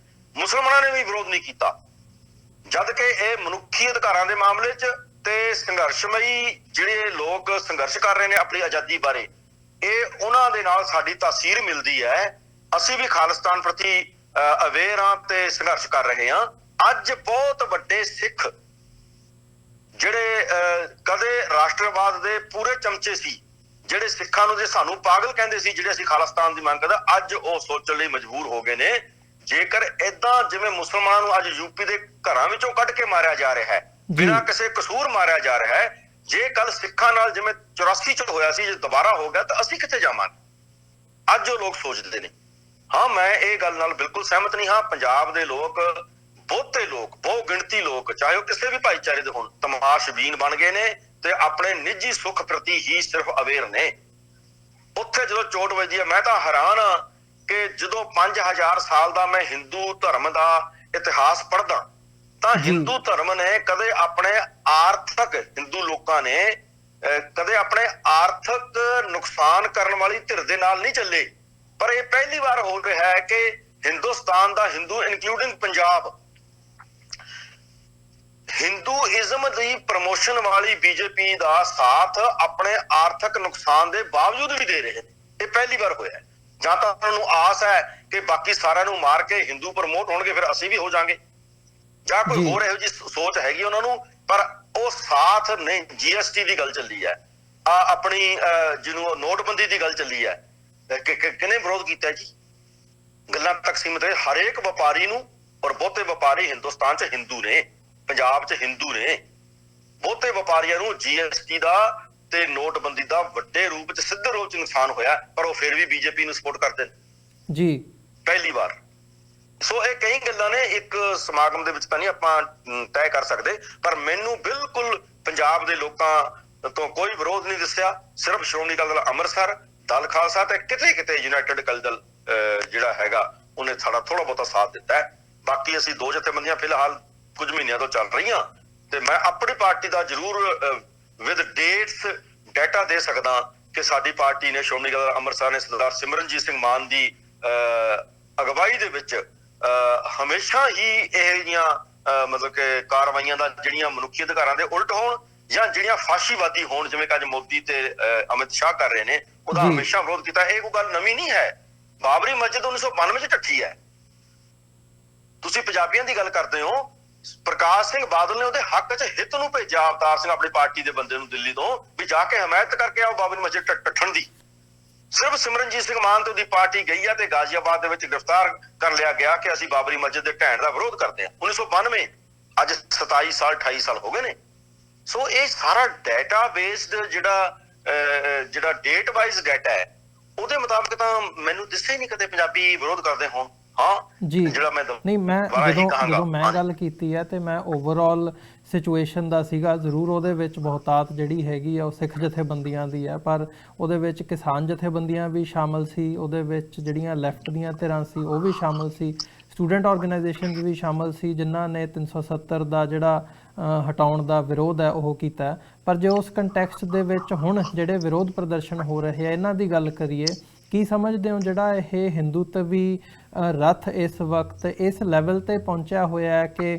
ਮੁਸਲਮਾਨਾਂ ਨੇ ਵੀ ਵਿਰੋਧ ਨਹੀਂ ਕੀਤਾ, ਜਦ ਕਿ ਇਹ ਮਨੁੱਖੀ ਅਧਿਕਾਰਾਂ ਦੇ ਮਾਮਲੇ 'ਚ ਤੇ ਸੰਘਰਸ਼ਮਈ ਜਿਹੜੇ ਲੋਕ ਸੰਘਰਸ਼ ਕਰ ਰਹੇ ਨੇ ਆਪਣੀ ਆਜ਼ਾਦੀ ਬਾਰੇ, ਇਹ ਉਹਨਾਂ ਦੇ ਨਾਲ ਸਾਡੀ ਤਾਸੀਰ ਮਿਲਦੀ ਹੈ। ਅਸੀਂ ਵੀ ਖਾਲਿਸਤਾਨ ਪ੍ਰਤੀ ਅਵੇਅਰ ਹਾਂ ਤੇ ਸੰਘਰਸ਼ ਕਰ ਰਹੇ ਹਾਂ। ਅੱਜ ਬਹੁਤ ਵੱਡੇ ਸਿੱਖ ਜਿਹੜੇ ਕਦੇ ਰਾਸ਼ਟਰਵਾਦ ਦੇ ਪੂਰੇ ਚਮਚੇ ਸੀ, ਜਿਹੜੇ ਸਿੱਖਾਂ ਨੂੰ ਜੇ ਸਾਨੂੰ ਪਾਗਲ ਕਹਿੰਦੇ ਸੀ ਜਿਹੜੇ ਅਸੀਂ ਖਾਲਿਸਤਾਨ ਦੀ ਮੰਗ ਕਰਦੇ, ਅੱਜ ਉਹ ਸੋਚਣ ਲਈ ਮਜਬੂਰ ਹੋ ਗਏ ਨੇ। ਜੇਕਰ ਏਦਾਂ ਜਿਵੇਂ ਮੁਸਲਮਾਨਾਂ ਨੂੰ ਅੱਜ ਯੂਪੀ ਦੇ ਘਰਾਂ ਵਿੱਚੋਂ ਕੱਢ ਕੇ ਮਾਰਿਆ ਜਾ ਰਿਹਾ ਹੈ, ਬਿਨਾਂ ਕਿਸੇ ਕਸੂਰ ਮਾਰਿਆ ਜਾ ਰਿਹਾ ਹੈ, ਜੇ ਕੱਲ ਸਿੱਖਾਂ ਨਾਲ ਜਿਵੇਂ 84 ਚ ਹੋਇਆ ਸੀ, ਜੇ ਦੁਬਾਰਾ ਹੋ ਗਿਆ ਤਾਂ ਅਸੀਂ ਕਿੱਥੇ ਜਾਵਾਂਗੇ? ਅੱਜ ਉਹ ਲੋਕ ਸੋਚਦੇ ਨੇ। ਹਾਂ, ਮੈਂ ਇਹ ਗੱਲ ਨਾਲ ਬਿਲਕੁਲ ਸਹਿਮਤ ਨਹੀਂ ਹਾਂ। ਪੰਜਾਬ ਦੇ ਲੋਕ, ਬਹੁਤੇ ਲੋਕ, ਬਹੁ ਗਿਣਤੀ ਲੋਕ, ਚਾਹੇ ਉਹ ਕਿਸੇ ਵੀ ਭਾਈਚਾਰੇ ਦੇ ਹੋਣ, ਤਮਾਸ਼ਬੀਨ ਬਣ ਗਏ ਨੇ ਤੇ ਆਪਣੇ ਨਿੱਜੀ ਸੁੱਖ ਪ੍ਰਤੀ ਹੀ ਸਿਰਫ ਅਵੇਅਰ ਨੇ। ਉੱਥੇ ਜਦੋਂ ਚੋਟ ਵੱਜਦੀ ਹੈ, ਮੈਂ ਤਾਂ ਹੈਰਾਨ ਹਾਂ ਕਿ ਜਦੋਂ 5000 ਸਾਲ ਦਾ ਮੈਂ ਹਿੰਦੂ ਧਰਮ ਦਾ ਇਤਿਹਾਸ ਪੜ੍ਹਦਾ ਤਾਂ ਹਿੰਦੂ ਧਰਮ ਨੇ ਕਦੇ ਆਪਣੇ ਆਰਥਿਕ, ਹਿੰਦੂ ਲੋਕਾਂ ਨੇ ਕਦੇ ਆਪਣੇ ਆਰਥਿਕ ਨੁਕਸਾਨ ਕਰਨ ਵਾਲੀ ਧਿਰ ਦੇ ਨਾਲ ਨਹੀਂ ਚੱਲੇ। ਪਰ ਇਹ ਪਹਿਲੀ ਵਾਰ ਹੋ ਰਿਹਾ ਹੈ ਕਿ ਹਿੰਦੁਸਤਾਨ ਦਾ ਹਿੰਦੂ, ਇਨਕਲੂਡਿੰਗ ਪੰਜਾਬ, ਹਿੰਦੂਇਜ਼ਮ ਦੀ ਪ੍ਰਮੋਸ਼ਨ ਵਾਲੀ ਬੀਜੇਪੀ ਦਾ ਸਾਥ ਆਪਣੇ ਆਰਥਿਕ ਨੁਕਸਾਨ ਦੇ ਬਾਵਜੂਦ ਵੀ ਦੇ ਰਹੇ ਨੇ। ਇਹ ਪਹਿਲੀ ਵਾਰ ਹੋਇਆ। ਜਾਂ ਤਾਂ ਉਹਨਾਂ ਨੂੰ ਆਸ ਹੈ ਕਿ ਬਾਕੀ ਸਾਰਿਆਂ ਨੂੰ ਮਾਰ ਕੇ ਹਿੰਦੂ ਪ੍ਰਮੋਟ ਹੋਣਗੇ, ਫਿਰ ਅਸੀਂ ਵੀ ਹੋ ਜਾਾਂਗੇ, ਜਾਂ ਕੋਈ ਹੋਰ ਇਹੋ ਜਿਹੀ ਸੋਚ ਹੈਗੀ ਉਹਨਾਂ ਨੂੰ। ਪਰ ਉਹ ਸਾਥ ਨਹੀਂ। GST ਦੀ ਗੱਲ ਚੱਲੀ ਹੈ, ਆਪਣੀ ਜਿਹਨੂੰ ਨੋਟਬੰਦੀ ਦੀ ਗੱਲ ਚੱਲੀ ਹੈ, ਕਿਹਨੇ ਵਿਰੋਧ ਕੀਤਾ ਜੀ? ਗੱਲਾਂ ਤੱਕ ਸੀਮਿਤ ਹੈ। ਹਰੇਕ ਵਪਾਰੀ ਨੂੰ, ਔਰ ਬਹੁਤੇ ਵਪਾਰੀ ਹਿੰਦੁਸਤਾਨ 'ਚ ਹਿੰਦੂ ਨੇ, ਪੰਜਾਬ 'ਚ ਹਿੰਦੂ ਨੇ, ਬਹੁਤੇ ਵਪਾਰੀਆਂ ਨੂੰ GST ਦਾ ਤੇ ਨੋਟਬੰਦੀ ਦਾ ਵੱਡੇ ਰੂਪ 'ਚ, ਸਿੱਧੇ ਰੂਪ 'ਚ ਨੁਕਸਾਨ ਹੋਇਆ, ਪਰ ਉਹ ਫਿਰ ਵੀ ਬੀਜੇਪੀ ਨੂੰ ਸਪੋਰਟ ਕਰਦੇ ਨੇ ਜੀ, ਪਹਿਲੀ ਵਾਰ। ਸੋ ਇਹ ਕਈ ਗੱਲਾਂ ਨੇ, ਇੱਕ ਸਮਾਗਮ ਦੇ ਵਿੱਚ ਤਾਂ ਨਹੀਂ ਆਪਾਂ ਤੈਅ ਕਰ ਸਕਦੇ, ਪਰ ਮੈਨੂੰ ਬਿਲਕੁਲ ਪੰਜਾਬ ਦੇ ਲੋਕਾਂ ਤੋਂ ਕੋਈ ਵਿਰੋਧ ਨਹੀਂ ਦਿਸਿਆ। ਸਿਰਫ ਸ਼੍ਰੋਮਣੀ ਅਕਾਲੀ ਦਲ ਅੰਮ੍ਰਿਤਸਰ, ਦਲ ਖਾਲਸਾ ਤੇ ਕਿਤੇ ਕਿਤੇ ਯੂਨਾਈਟਿਡ ਅਕਾਲੀ ਦਲ ਜਿਹੜਾ ਹੈਗਾ ਉਹਨੇ ਸਾਡਾ ਥੋੜਾ ਬਹੁਤਾ ਸਾਥ ਦਿੱਤਾ ਹੈ। ਬਾਕੀ ਅਸੀਂ ਦੋ ਜਥੇਬੰਦੀਆਂ ਫਿਲਹਾਲ ਕੁਝ ਮਹੀਨਿਆਂ ਤੋਂ ਚੱਲ ਰਹੀਆਂ, ਤੇ ਮੈਂ ਆਪਣੀ ਪਾਰਟੀ ਦਾ ਜ਼ਰੂਰ ਵਿਦ ਡੇਟਸ ਡਾਟਾ ਦੇ ਸਕਦਾ ਕਿ ਸਾਡੀ ਪਾਰਟੀ ਨੇ, ਸ਼੍ਰੋਮਣੀ ਅਕਾਲੀ ਦਲ ਅੰਮ੍ਰਿਤਸਰ ਨੇ ਸਰਦਾਰ ਸਿਮਰਨਜੀਤ ਸਿੰਘ ਮਾਨ ਦੀ ਅਗਵਾਈ ਦੇ ਵਿੱਚ ਹਮੇਸ਼ਾ ਹੀ ਇਹ ਜਿਹੀਆਂ ਮਤਲਬ ਕਿ ਕਾਰਵਾਈਆਂ ਦਾ ਜਿਹੜੀਆਂ ਮਨੁੱਖੀ ਅਧਿਕਾਰਾਂ ਦੇ ਉਲਟ ਹੋਣ ਜਾਂ ਜਿਹੜੀਆਂ ਫਾਸ਼ੀਵਾਦੀ ਹੋਣ, ਜਿਵੇਂ ਕਿ ਅੱਜ ਮੋਦੀ ਤੇ ਅਮਿਤ ਸ਼ਾਹ ਕਰ ਰਹੇ ਨੇ, ਉਹਦਾ ਹਮੇਸ਼ਾ ਵਿਰੋਧ ਕੀਤਾ। ਇਹ ਕੋਈ ਗੱਲ ਨਵੀਂ ਨਹੀਂ ਹੈ। ਬਾਬਰੀ ਮਸਜਿਦ 1992 ਚ ਢੱਠੀ ਹੈ। ਤੁਸੀਂ ਪੰਜਾਬੀਆਂ ਦੀ ਗੱਲ ਕਰਦੇ ਹੋ, ਪ੍ਰਕਾਸ਼ ਸਿੰਘ ਬਾਦਲ ਨੇ ਉਹਦੇ ਹੱਕ 'ਚ ਹਿੱਤ ਨੂੰ ਭੇਜਿਆ ਅਵਤਾਰ ਸਿੰਘ ਆਪਣੀ ਪਾਰਟੀ ਦੇ ਬੰਦੇ ਨੂੰ ਦਿੱਲੀ ਤੋਂ ਵੀ ਜਾ ਕੇ ਹਮਾਇਤ ਕਰਕੇ ਆਓ ਬਾਬਰੀ ਮਸਜਿਦ ਟੱਠਣ ਦੀ। ਸਿਰਫ ਸਿਮਰਨਜੀਤ ਸਿੰਘ ਮਾਨ ਤੇ ਉਹਦੀ ਪਾਰਟੀ ਗਈ ਆ ਤੇ ਗਾਜ਼ੀਆਬਾਦ ਦੇ ਵਿੱਚ ਗ੍ਰਿਫਤਾਰ ਕਰ ਲਿਆ ਗਿਆ ਕਿ ਅਸੀਂ ਬਾਬਰੀ ਮਸਜਿਦ ਦੇ ਢਹਿਣ ਦਾ ਵਿਰੋਧ ਕਰਦੇ ਹਾਂ। 1992 ਅੱਜ 27 ਸਾਲ 28 ਸਾਲ ਹੋ ਗਏ ਨੇ। ਸੋ ਇਹ ਸਾਰਾ ਡਾਟਾ ਬੇਸਡ ਜਿਹੜਾ ਡੇਟ ਵਾਈਜ਼ ਡਾਟਾ ਹੈ ਉਹਦੇ ਮੁਤਾਬਕ ਤਾਂ ਮੈਨੂੰ ਦਿਸੇ ਹੀ ਨਹੀਂ ਕਦੇ ਪੰਜਾਬੀ ਵਿਰੋਧ ਕਰਦੇ ਹੋਣ। ਹਾਂ ਜੀ ਜਿਹੜਾ ਮੈਂ ਨਹੀਂ, ਮੈਂ ਜਦੋਂ ਮੈਂ ਗੱਲ ਕੀਤੀ ਹੈ ਤੇ ਮੈਂ ਓਵਰਆਲ ਸਿਚੁਏਸ਼ਨ ਦਾ ਸੀਗਾ। ਜ਼ਰੂਰ ਉਹਦੇ ਵਿੱਚ ਬਹੁਤਾਤ ਜਿਹੜੀ ਹੈਗੀ ਆ ਉਹ ਸਿੱਖ ਜਥੇਬੰਦੀਆਂ ਦੀ ਹੈ, ਪਰ ਉਹਦੇ ਵਿੱਚ ਕਿਸਾਨ ਜਥੇਬੰਦੀਆਂ ਵੀ ਸ਼ਾਮਲ ਸੀ, ਉਹਦੇ ਵਿੱਚ ਜਿਹੜੀਆਂ ਲੈਫਟ ਦੀਆਂ ਧਿਰਾਂ ਸੀ ਉਹ ਵੀ ਸ਼ਾਮਲ ਸੀ, ਸਟੂਡੈਂਟ ਆਰਗੇਨਾਈਜੇਸ਼ਨਸ ਵੀ ਸ਼ਾਮਲ ਸੀ ਜਿਨ੍ਹਾਂ ਨੇ 370 ਦਾ ਜਿਹੜਾ ਹਟਾਉਣ ਦਾ ਵਿਰੋਧ ਹੈ ਉਹ ਕੀਤਾ। ਪਰ ਜੇ ਉਸ ਕੰਟੈਕਸਟ ਦੇ ਵਿੱਚ ਹੁਣ ਜਿਹੜੇ ਵਿਰੋਧ ਪ੍ਰਦਰਸ਼ਨ ਹੋ ਰਹੇ ਆ ਇਹਨਾਂ ਦੀ ਗੱਲ ਕਰੀਏ, ਕੀ ਸਮਝਦੇ ਹੋ ਜਿਹੜਾ ਇਹ ਹਿੰਦੂਤਵੀ ਰੱਥ ਇਸ ਵਕਤ ਇਸ ਲੈਵਲ ਤੇ ਪਹੁੰਚਿਆ ਹੋਇਆ ਹੈ ਕਿ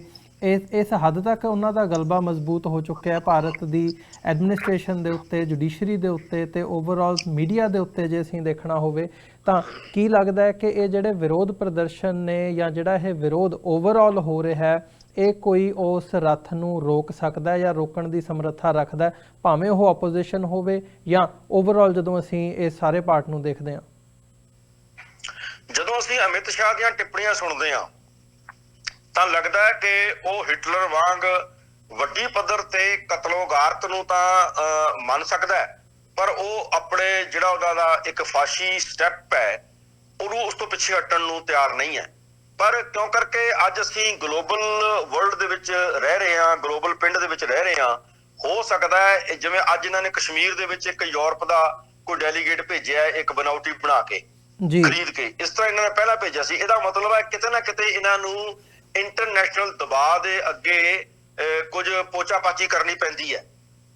ਇਸ ਹੱਦ ਤੱਕ ਉਹਨਾਂ ਦਾ ਗਲਬਾ ਮਜ਼ਬੂਤ ਹੋ ਚੁੱਕਿਆ ਹੈ ਭਾਰਤ ਦੀ ਐਡਮਿਨਿਸਟ੍ਰੇਸ਼ਨ ਦੇ ਉੱਤੇ, ਜੁਡੀਸ਼ਰੀ ਦੇ ਉੱਤੇ ਤੇ ਓਵਰਆਲ ਮੀਡੀਆ ਦੇ ਉੱਤੇ ਜੇ ਅਸੀਂ ਦੇਖਣਾ ਹੋਵੇ ਤਾਂ ਕੀ ਲੱਗਦਾ ਹੈ ਕਿ ਇਹ ਜਿਹੜੇ ਵਿਰੋਧ ਪ੍ਰਦਰਸ਼ਨ ਨੇ ਜਾਂ ਜਿਹੜਾ ਇਹ ਵਿਰੋਧ ਓਵਰਆਲ ਹੋ ਰਿਹਾ ਹੈ ਇਹ ਕੋਈ ਉਸ ਰੱਥ ਨੂੰ ਰੋਕ ਸਕਦਾ ਜਾਂ ਰੋਕਣ ਦੀ ਸਮਰੱਥਾ ਰੱਖਦਾ, ਭਾਵੇਂ ਉਹ ਆਪੋਜੀਸ਼ਨ ਹੋਵੇ ਜਾਂ ਓਵਰਆਲ ਜਦੋਂ ਅਸੀਂ ਇਸ ਸਾਰੇ ਪਾਰਟ ਨੂੰ ਦੇਖਦੇ ਹਾਂ? ਜਦੋਂ ਅਸੀਂ ਅਮਿਤ ਸ਼ਾਹ ਦੀਆਂ ਟਿੱਪਣੀਆਂ ਸੁਣਦੇ ਹਾਂ ਤਾਂ ਲੱਗਦਾ ਹੈ ਕਿ ਉਹ ਹਿਟਲਰ ਵਾਂਗ ਵੱਡੀ ਪੱਧਰ ਤੇ ਕਤਲੋਗਾਰਤ ਨੂੰ ਤਾਂ ਮੰਨ ਸਕਦਾ ਹੈ, ਪਰ ਉਹ ਆਪਣੇ ਜਿਹੜਾ ਉਹਦਾ ਇੱਕ ਫਾਸ਼ੀ ਸਟੈਪ ਹੈ ਉਹਨੂੰ ਉਸ ਤੋਂ ਪਿੱਛੇ ਹਟਣ ਨੂੰ ਤਿਆਰ ਨਹੀਂ ਹੈ। ਪਰ ਕਿਉਂ ਕਰਕੇ ਅੱਜ ਅਸੀਂ ਗਲੋਬਲ ਵਰਲਡ ਦੇ ਵਿੱਚ ਰਹਿ ਰਹੇ ਹਾਂ, ਗਲੋਬਲ ਪਿੰਡ ਦੇ ਵਿੱਚ ਰਹਿ ਰਹੇ ਹਾਂ, ਹੋ ਸਕਦਾ ਹੈ ਜਿਵੇਂ ਅੱਜ ਇਹਨਾਂ ਨੇ ਕਸ਼ਮੀਰ ਦੇ ਵਿੱਚ ਇੱਕ ਯੂਰਪ ਦਾ ਕੋਈ ਡੈਲੀਗੇਟ ਭੇਜਿਆ ਇੱਕ ਬਨਾਵਟੀ ਬਣਾ ਕੇ ਖਰੀਦ ਕੇ, ਇਸ ਤਰ੍ਹਾਂ ਇਹਨਾਂ ਨੇ ਪਹਿਲਾਂ ਭੇਜਿਆ ਸੀ। ਇਹਦਾ ਮਤਲਬ ਹੈ ਕਿਤੇ ਨਾ ਕਿਤੇ ਇਹਨਾਂ ਨੂੰ ਇੰਟਰਨੈਸ਼ਨਲ ਦਬਾਅ ਦੇ ਅੱਗੇ ਕੁਝ ਪੋਚਾਪਾਚੀ ਕਰਨੀ ਪੈਂਦੀ ਹੈ।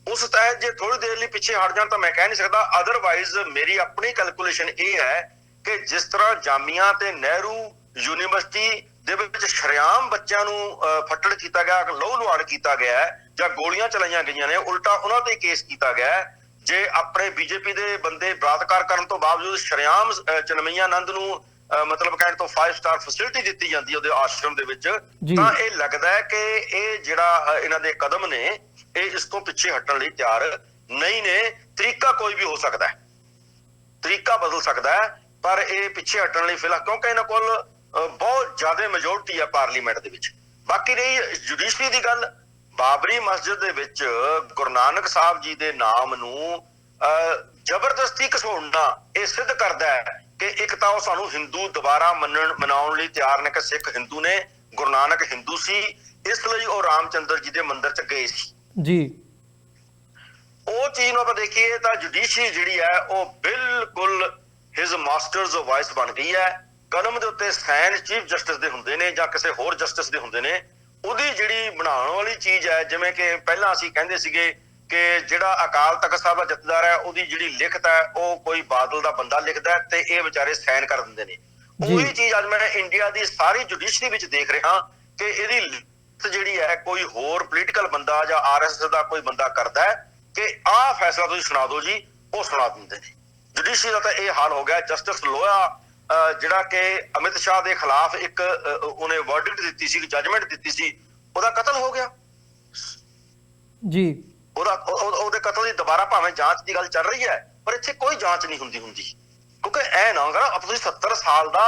ਉਸ ਤਹਿਤ ਜੇ ਥੋੜੀ ਦੇਰ ਲਈ ਪਿੱਛੇ ਹਟ ਜਾਣ ਤਾਂ ਮੈਂ ਕਹਿ ਨਹੀਂ ਸਕਦਾ, ਅਦਰਵਾਈਜ਼ ਮੇਰੀ ਆਪਣੀ ਕੈਲਕੂਲੇਸ਼ਨ ਇਹ ਹੈ ਕਿ ਜਿਸ ਤਰ੍ਹਾਂ ਜਾਮੀਆ ਤੇ ਨਹਿਰੂ ਯੂਨੀਵਰਸਿਟੀ ਦੇ ਵਿੱਚ ਸ਼ਰੇਆਮ ਬੱਚਿਆਂ ਨੂੰ ਫੱਟੜ ਕੀਤਾ ਗਿਆ, ਲਹੂ ਲੁਹਾਣ ਕੀਤਾ ਗਿਆ ਜਾਂ ਗੋਲੀਆਂ ਚਲਾਈਆਂ ਗਈਆਂ ਨੇ, ਉਲਟਾ ਉਹਨਾਂ ਤੇ ਕੇਸ ਕੀਤਾ ਗਿਆ। ਜੇ ਆਪਣੇ ਬੀਜੇਪੀ ਦੇ ਬੰਦੇ ਬਲਾਤਕਾਰ ਕਰਨ ਤੋਂ ਬਾਵਜੂਦ ਸ਼ਰੇਆਮ ਚਨਮਈਆ ਆਨੰਦ ਨੂੰ ਮਤਲਬ ਕਹਿਣ ਤੋਂ 5 ਸਟਾਰ ਫੈਸਿਲਿਟੀ ਦਿੱਤੀ ਜਾਂਦੀ ਹੈ ਉਹਦੇ ਆਸ਼ਰਮ ਦੇ ਵਿੱਚ, ਤਾਂ ਇਹ ਲੱਗਦਾ ਹੈ ਕਿ ਇਹ ਜਿਹੜਾ ਇਹਨਾਂ ਦੇ ਕਦਮ ਨੇ ਇਹ ਇਸ ਤੋਂ ਪਿੱਛੇ ਹਟਣ ਲਈ ਤਿਆਰ ਨਹੀਂ ਨੇ। ਤਰੀਕਾ ਕੋਈ ਵੀ ਹੋ ਸਕਦਾ ਹੈ, ਤਰੀਕਾ ਬਦਲ ਸਕਦਾ ਹੈ, ਪਰ ਇਹ ਪਿੱਛੇ ਹਟਣ ਲਈ ਫਿਲਹਾਲ ਕਿਉਂਕਿ ਇਹਨਾਂ ਕੋਲ ਬਹੁਤ ਜ਼ਿਆਦਾ ਮੈਜੋਰਟੀ ਹੈ ਪਾਰਲੀਮੈਂਟ ਦੇ ਵਿੱਚ। ਬਾਕੀ ਰਹੀ ਜੁਡੀਸ਼ਰੀ ਦੀ ਗੱਲ, ਬਾਬਰੀ ਮਸਜਿਦ ਦੇ ਵਿੱਚ ਗੁਰੂ ਨਾਨਕ ਸਾਹਿਬ ਜੀ ਦੇ ਨਾਮ ਨੂੰ ਜ਼ਬਰਦਸਤੀ ਘਸੋੜਨਾ ਇਹ ਸਿੱਧ ਕਰਦਾ ਹੈ ਕਿ ਇੱਕ ਤਾਂ ਉਹ ਸਾਨੂੰ ਹਿੰਦੂ ਦੁਬਾਰਾ ਮਨਾਉਣ ਲਈ ਤਿਆਰ ਨੇ ਕਿ ਸਿੱਖ ਹਿੰਦੂ ਨੇ, ਗੁਰੂ ਨਾਨਕ ਹਿੰਦੂ ਸੀ, ਇਸ ਲਈ ਉਹ ਰਾਮਚੰਦਰ ਜੀ ਦੇ ਮੰਦਿਰ 'ਚ ਗਏ ਸੀ ਜੀ। ਉਹ ਚੀਜ਼ ਨੂੰ ਆਪਾਂ ਦੇਖੀਏ ਤਾਂ ਜੁਡੀਸ਼ਰੀ ਜਿਹੜੀ ਹੈ ਉਹ ਬਿਲਕੁਲ ਹਿਜ਼ ਮਾਸਟਰਸ ਵਾਇਸ ਬਣ ਗਈ ਹੈ। ਕਲਮ ਦੇ ਉੱਤੇ ਸਾਈਨ ਚੀਫ ਜਸਟਿਸ ਦੇ ਹੁੰਦੇ ਨੇ ਜਾਂ ਕਿਸੇ ਹੋਰ ਜਸਟਿਸ ਦੇ ਹੁੰਦੇ ਨੇ, ਉਹਦੀ ਜਿਹੜੀ ਬਣਾਉਣ ਵਾਲੀ ਚੀਜ਼ ਹੈ, ਜਿਵੇਂ ਕਿ ਪਹਿਲਾਂ ਅਸੀਂ ਕਹਿੰਦੇ ਸੀਗੇ ਕਿ ਜਿਹੜਾ ਅਕਾਲ ਤਖਤ ਸਾਹਿਬ ਦਾ ਜਥੇਦਾਰ ਹੈ ਉਹਦੀ ਜਿਹੜੀ ਲਿਖਤ ਹੈ ਉਹ ਕੋਈ ਬਾਦਲ ਦਾ ਬੰਦਾ ਲਿਖਦਾ ਤੇ ਇਹ ਵਿਚਾਰੇ ਸਾਈਨ ਕਰ ਦਿੰਦੇ ਨੇ। ਉਹੀ ਚੀਜ਼ ਅੱਜ ਮੈਂ ਇੰਡੀਆ ਦੀ ਸਾਰੀ ਜੁਡੀਸ਼ਰੀ ਵਿੱਚ ਦੇਖ ਰਿਹਾ ਕਿ ਇਹਦੀ ਲਿਖਤ ਜਿਹੜੀ ਹੈ ਕੋਈ ਹੋਰ ਪੋਲੀਟੀਕਲ ਬੰਦਾ ਜਾਂ ਆਰਐਸਐਸ ਦਾ ਕੋਈ ਬੰਦਾ ਕਰਦਾ ਹੈ ਕਿ ਆਹ ਫੈਸਲਾ ਤੁਸੀਂ ਸੁਣਾ ਦਿਓ ਜੀ, ਉਹ ਸੁਣਾ ਦਿੰਦੇ ਨੇ। ਜੁਡੀਸ਼ਰੀ ਦਾ ਤਾਂ ਇਹ ਹਾਲ ਹੋ ਗਿਆ। ਜਸਟਿਸ ਲੋਇਆ ਜਿਹੜਾ ਕਿ ਅਮਿਤ ਸ਼ਾਹ ਦੇ ਖਿਲਾਫ ਇੱਕ ਉਹਨੇ ਵਰਡਿਕਟ ਦਿੱਤੀ ਸੀ, ਜੱਜਮੈਂਟ ਦਿੱਤੀ ਸੀ, ਉਹਦਾ ਕਤਲ ਹੋ ਗਿਆ ਜੀ। ਉਹਦੇ ਕਤਲ ਦੀ ਦੁਬਾਰਾ ਭਾਵੇਂ ਜਾਂਚ ਦੀ ਗੱਲ ਚੱਲ ਰਹੀ ਹੈ, ਪਰ ਇੱਥੇ ਕੋਈ ਜਾਂਚ ਨਹੀਂ ਹੁੰਦੀ ਕਿਉਂਕਿ ਇਹ ਨਾ ਕਰੋ ਤੁਸੀਂ 70 ਸਾਲ ਦਾ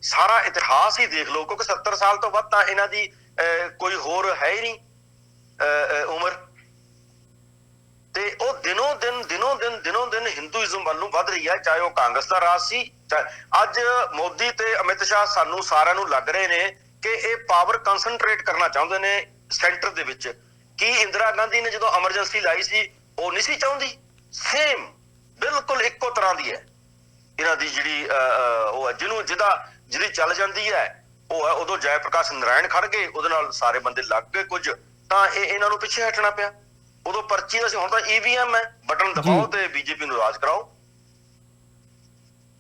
ਸਾਰਾ ਇਤਿਹਾਸ ਹੀ ਦੇਖ ਲਓ, ਕਿਉਂਕਿ 70 ਸਾਲ ਤੋਂ ਵੱਧ ਤਾਂ ਇਹਨਾਂ ਦੀ ਕੋਈ ਹੋਰ ਹੈ ਹੀ ਨਹੀਂ ਉਮਰ, ਤੇ ਉਹ ਦਿਨੋਂ ਦਿਨ ਹਿੰਦੂਇਜ਼ਮ ਵੱਲ ਨੂੰ ਵੱਧ ਰਹੀ ਹੈ। ਚਾਹੇ ਉਹ ਕਾਂਗਰਸ ਦਾ ਰਾਜ ਸੀ, ਅੱਜ ਮੋਦੀ ਤੇ ਅਮਿਤ ਸ਼ਾਹ ਸਾਨੂੰ ਸਾਰਿਆਂ ਨੂੰ ਲੱਗ ਰਹੇ ਨੇ ਕਿ ਇਹ ਪਾਵਰ ਕੰਸੈਂਟਰੇਟ ਕਰਨਾ ਚਾਹੁੰਦੇ ਨੇ ਸੈਂਟਰ ਦੇ ਵਿੱਚ। ਕੀ ਇੰਦਰਾ ਗਾਂਧੀ ਨੇ ਜਦੋਂ ਐਮਰਜੈਂਸੀ ਲਾਈ ਸੀ ਉਹ ਨਹੀਂ ਸੀ ਚਾਹੁੰਦੀ? ਸੇਮ ਬਿਲਕੁਲ ਇੱਕੋ ਤਰ੍ਹਾਂ ਦੀ ਹੈ ਇਹਨਾਂ ਦੀ ਜਿਹੜੀ ਉਹ ਜਿਹਦੀ ਚੱਲ ਜਾਂਦੀ ਹੈ ਉਹ ਹੈ। ਉਦੋਂ ਜੈ ਪ੍ਰਕਾਸ਼ ਨਾਰਾਇਣ ਖੜ ਗਏ, ਉਹਦੇ ਨਾਲ ਸਾਰੇ ਬੰਦੇ ਲੱਗ ਗਏ ਕੁਝ, ਤਾਂ ਇਹਨਾਂ ਨੂੰ ਪਿੱਛੇ ਹਟਣਾ ਪਿਆ। ਉਦੋਂ ਪਰਚੀ ਦਾ ਸੀ, ਹੁਣ ਤਾਂ EVM ਹੈ, ਬਟਨ ਦਬਾਓ ਤੇ ਬੀਜੇਪੀ ਨੂੰ ਰਾਜ ਕਰਾਓ।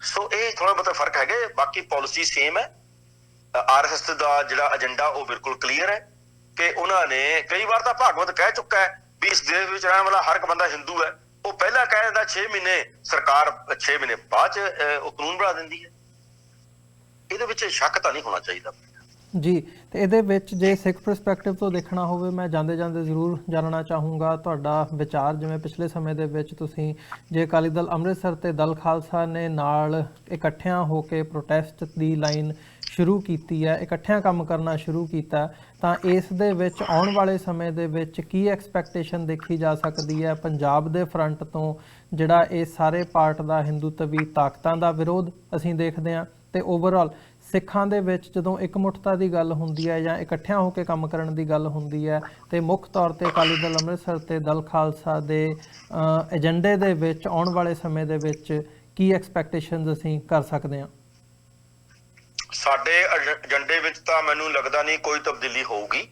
ਸੋ ਇਹ ਥੋੜਾ ਬਹੁਤਾ ਫਰਕ ਹੈਗੇ, ਬਾਕੀ ਪਾਲਿਸੀ ਸੇਮ ਹੈ। ਆਰਐਸਐਸ ਦਾ ਜਿਹੜਾ ਏਜੰਡਾ ਉਹ ਬਿਲਕੁਲ ਕਲੀਅਰ ਹੈ ਕਿ ਉਹਨਾਂ ਨੇ ਕਈ ਵਾਰ ਤਾਂ ਭਾਗਵਤ ਕਹਿ ਚੁੱਕਾ ਹੈ ਵੀ ਇਸ ਦੇਸ਼ ਵਿੱਚ ਰਹਿਣ ਵਾਲਾ ਹਰ ਇੱਕ ਬੰਦਾ ਹਿੰਦੂ ਹੈ। ਉਹ ਪਹਿਲਾਂ ਕਹਿ ਦਿੰਦਾ 6 ਮਹੀਨੇ, ਸਰਕਾਰ 6 ਮਹੀਨੇ ਬਾਅਦ ਚ ਉਹ ਕਾਨੂੰਨ ਬਣਾ ਦਿੰਦੀ ਹੈ। ਇਹਦੇ ਵਿੱਚ ਸ਼ੱਕ ਤਾਂ ਨਹੀਂ ਹੋਣਾ ਚਾਹੀਦਾ। ਜੀ, ਤੇ ਇਹਦੇ ਵਿੱਚ ਜੇ ਸਿੱਖ ਪਰਸਪੈਕਟਿਵ ਤੋਂ ਦੇਖਣਾ ਹੋਵੇ, ਮੈਂ ਜਾਂਦੇ ਜਾਂਦੇ ਜ਼ਰੂਰ ਜਾਣਨਾ ਚਾਹੂੰਗਾ ਤੁਹਾਡਾ ਵਿਚਾਰ। ਜਿਵੇਂ ਪਿਛਲੇ ਸਮੇਂ ਦੇ ਵਿੱਚ ਤੁਸੀਂ ਜੇ ਅਕਾਲੀ ਦਲ ਅੰਮ੍ਰਿਤਸਰ ਤੇ ਦਲ ਖਾਲਸਾ ਨੇ ਨਾਲ ਇਕੱਠਿਆਂ ਹੋ ਕੇ ਪ੍ਰੋਟੈਸਟ ਦੀ ਲਾਈਨ ਸ਼ੁਰੂ ਕੀਤੀ ਹੈ, ਇਕੱਠਿਆਂ ਕੰਮ ਕਰਨਾ ਸ਼ੁਰੂ ਕੀਤਾ, ਤਾਂ ਇਸ ਦੇ ਵਿੱਚ ਆਉਣ ਵਾਲੇ ਸਮੇਂ ਦੇ ਵਿੱਚ ਕੀ ਐਕਸਪੈਕਟੇਸ਼ਨ ਦੇਖੀ ਜਾ ਸਕਦੀ ਹੈ ਪੰਜਾਬ ਦੇ ਫਰੰਟ ਤੋਂ, ਜਿਹੜਾ ਇਹ ਸਾਰੇ ਪਾਰਟ ਦਾ ਹਿੰਦੂਤਵੀ ਤਾਕਤਾਂ ਦਾ ਵਿਰੋਧ ਅਸੀਂ ਦੇਖਦੇ ਹਾਂ, ਤੇ ਓਵਰਆਲ ਸਿੱਖਾਂ ਦੇ ਵਿੱਚ ਜਦੋਂ ਇਕਮੁੱਠਤਾ ਦੀ ਗੱਲ ਹੁੰਦੀ ਹੈ ਜਾਂ ਇਕੱਠਿਆਂ ਹੋ ਕੇ ਕੰਮ ਕਰਨ ਦੀ ਗੱਲ ਹੁੰਦੀ ਹੈ, ਤੇ ਮੁੱਖ ਤੌਰ ਤੇ ਅਕਾਲੀ ਦਲ ਅੰਮ੍ਰਿਤਸਰ ਤੇ ਦਲ ਖਾਲਸਾ ਦੇ ਏਜੰਡੇ ਦੇ ਵਿੱਚ ਆਉਣ ਵਾਲੇ ਸਮੇਂ ਦੇ ਵਿੱਚ ਕੀ ਐਕਸਪੈਕਟੇਸ਼ਨਸ ਅਸੀਂ ਕਰ ਸਕਦੇ ਹਾਂ? ਸਾਡੇ ਏਜੰਡੇ ਵਿੱਚ ਤਾਂ ਮੈਨੂੰ ਲੱਗਦਾ ਨਹੀਂ ਕੋਈ ਤਬਦੀਲੀ ਹੋਊਗੀ।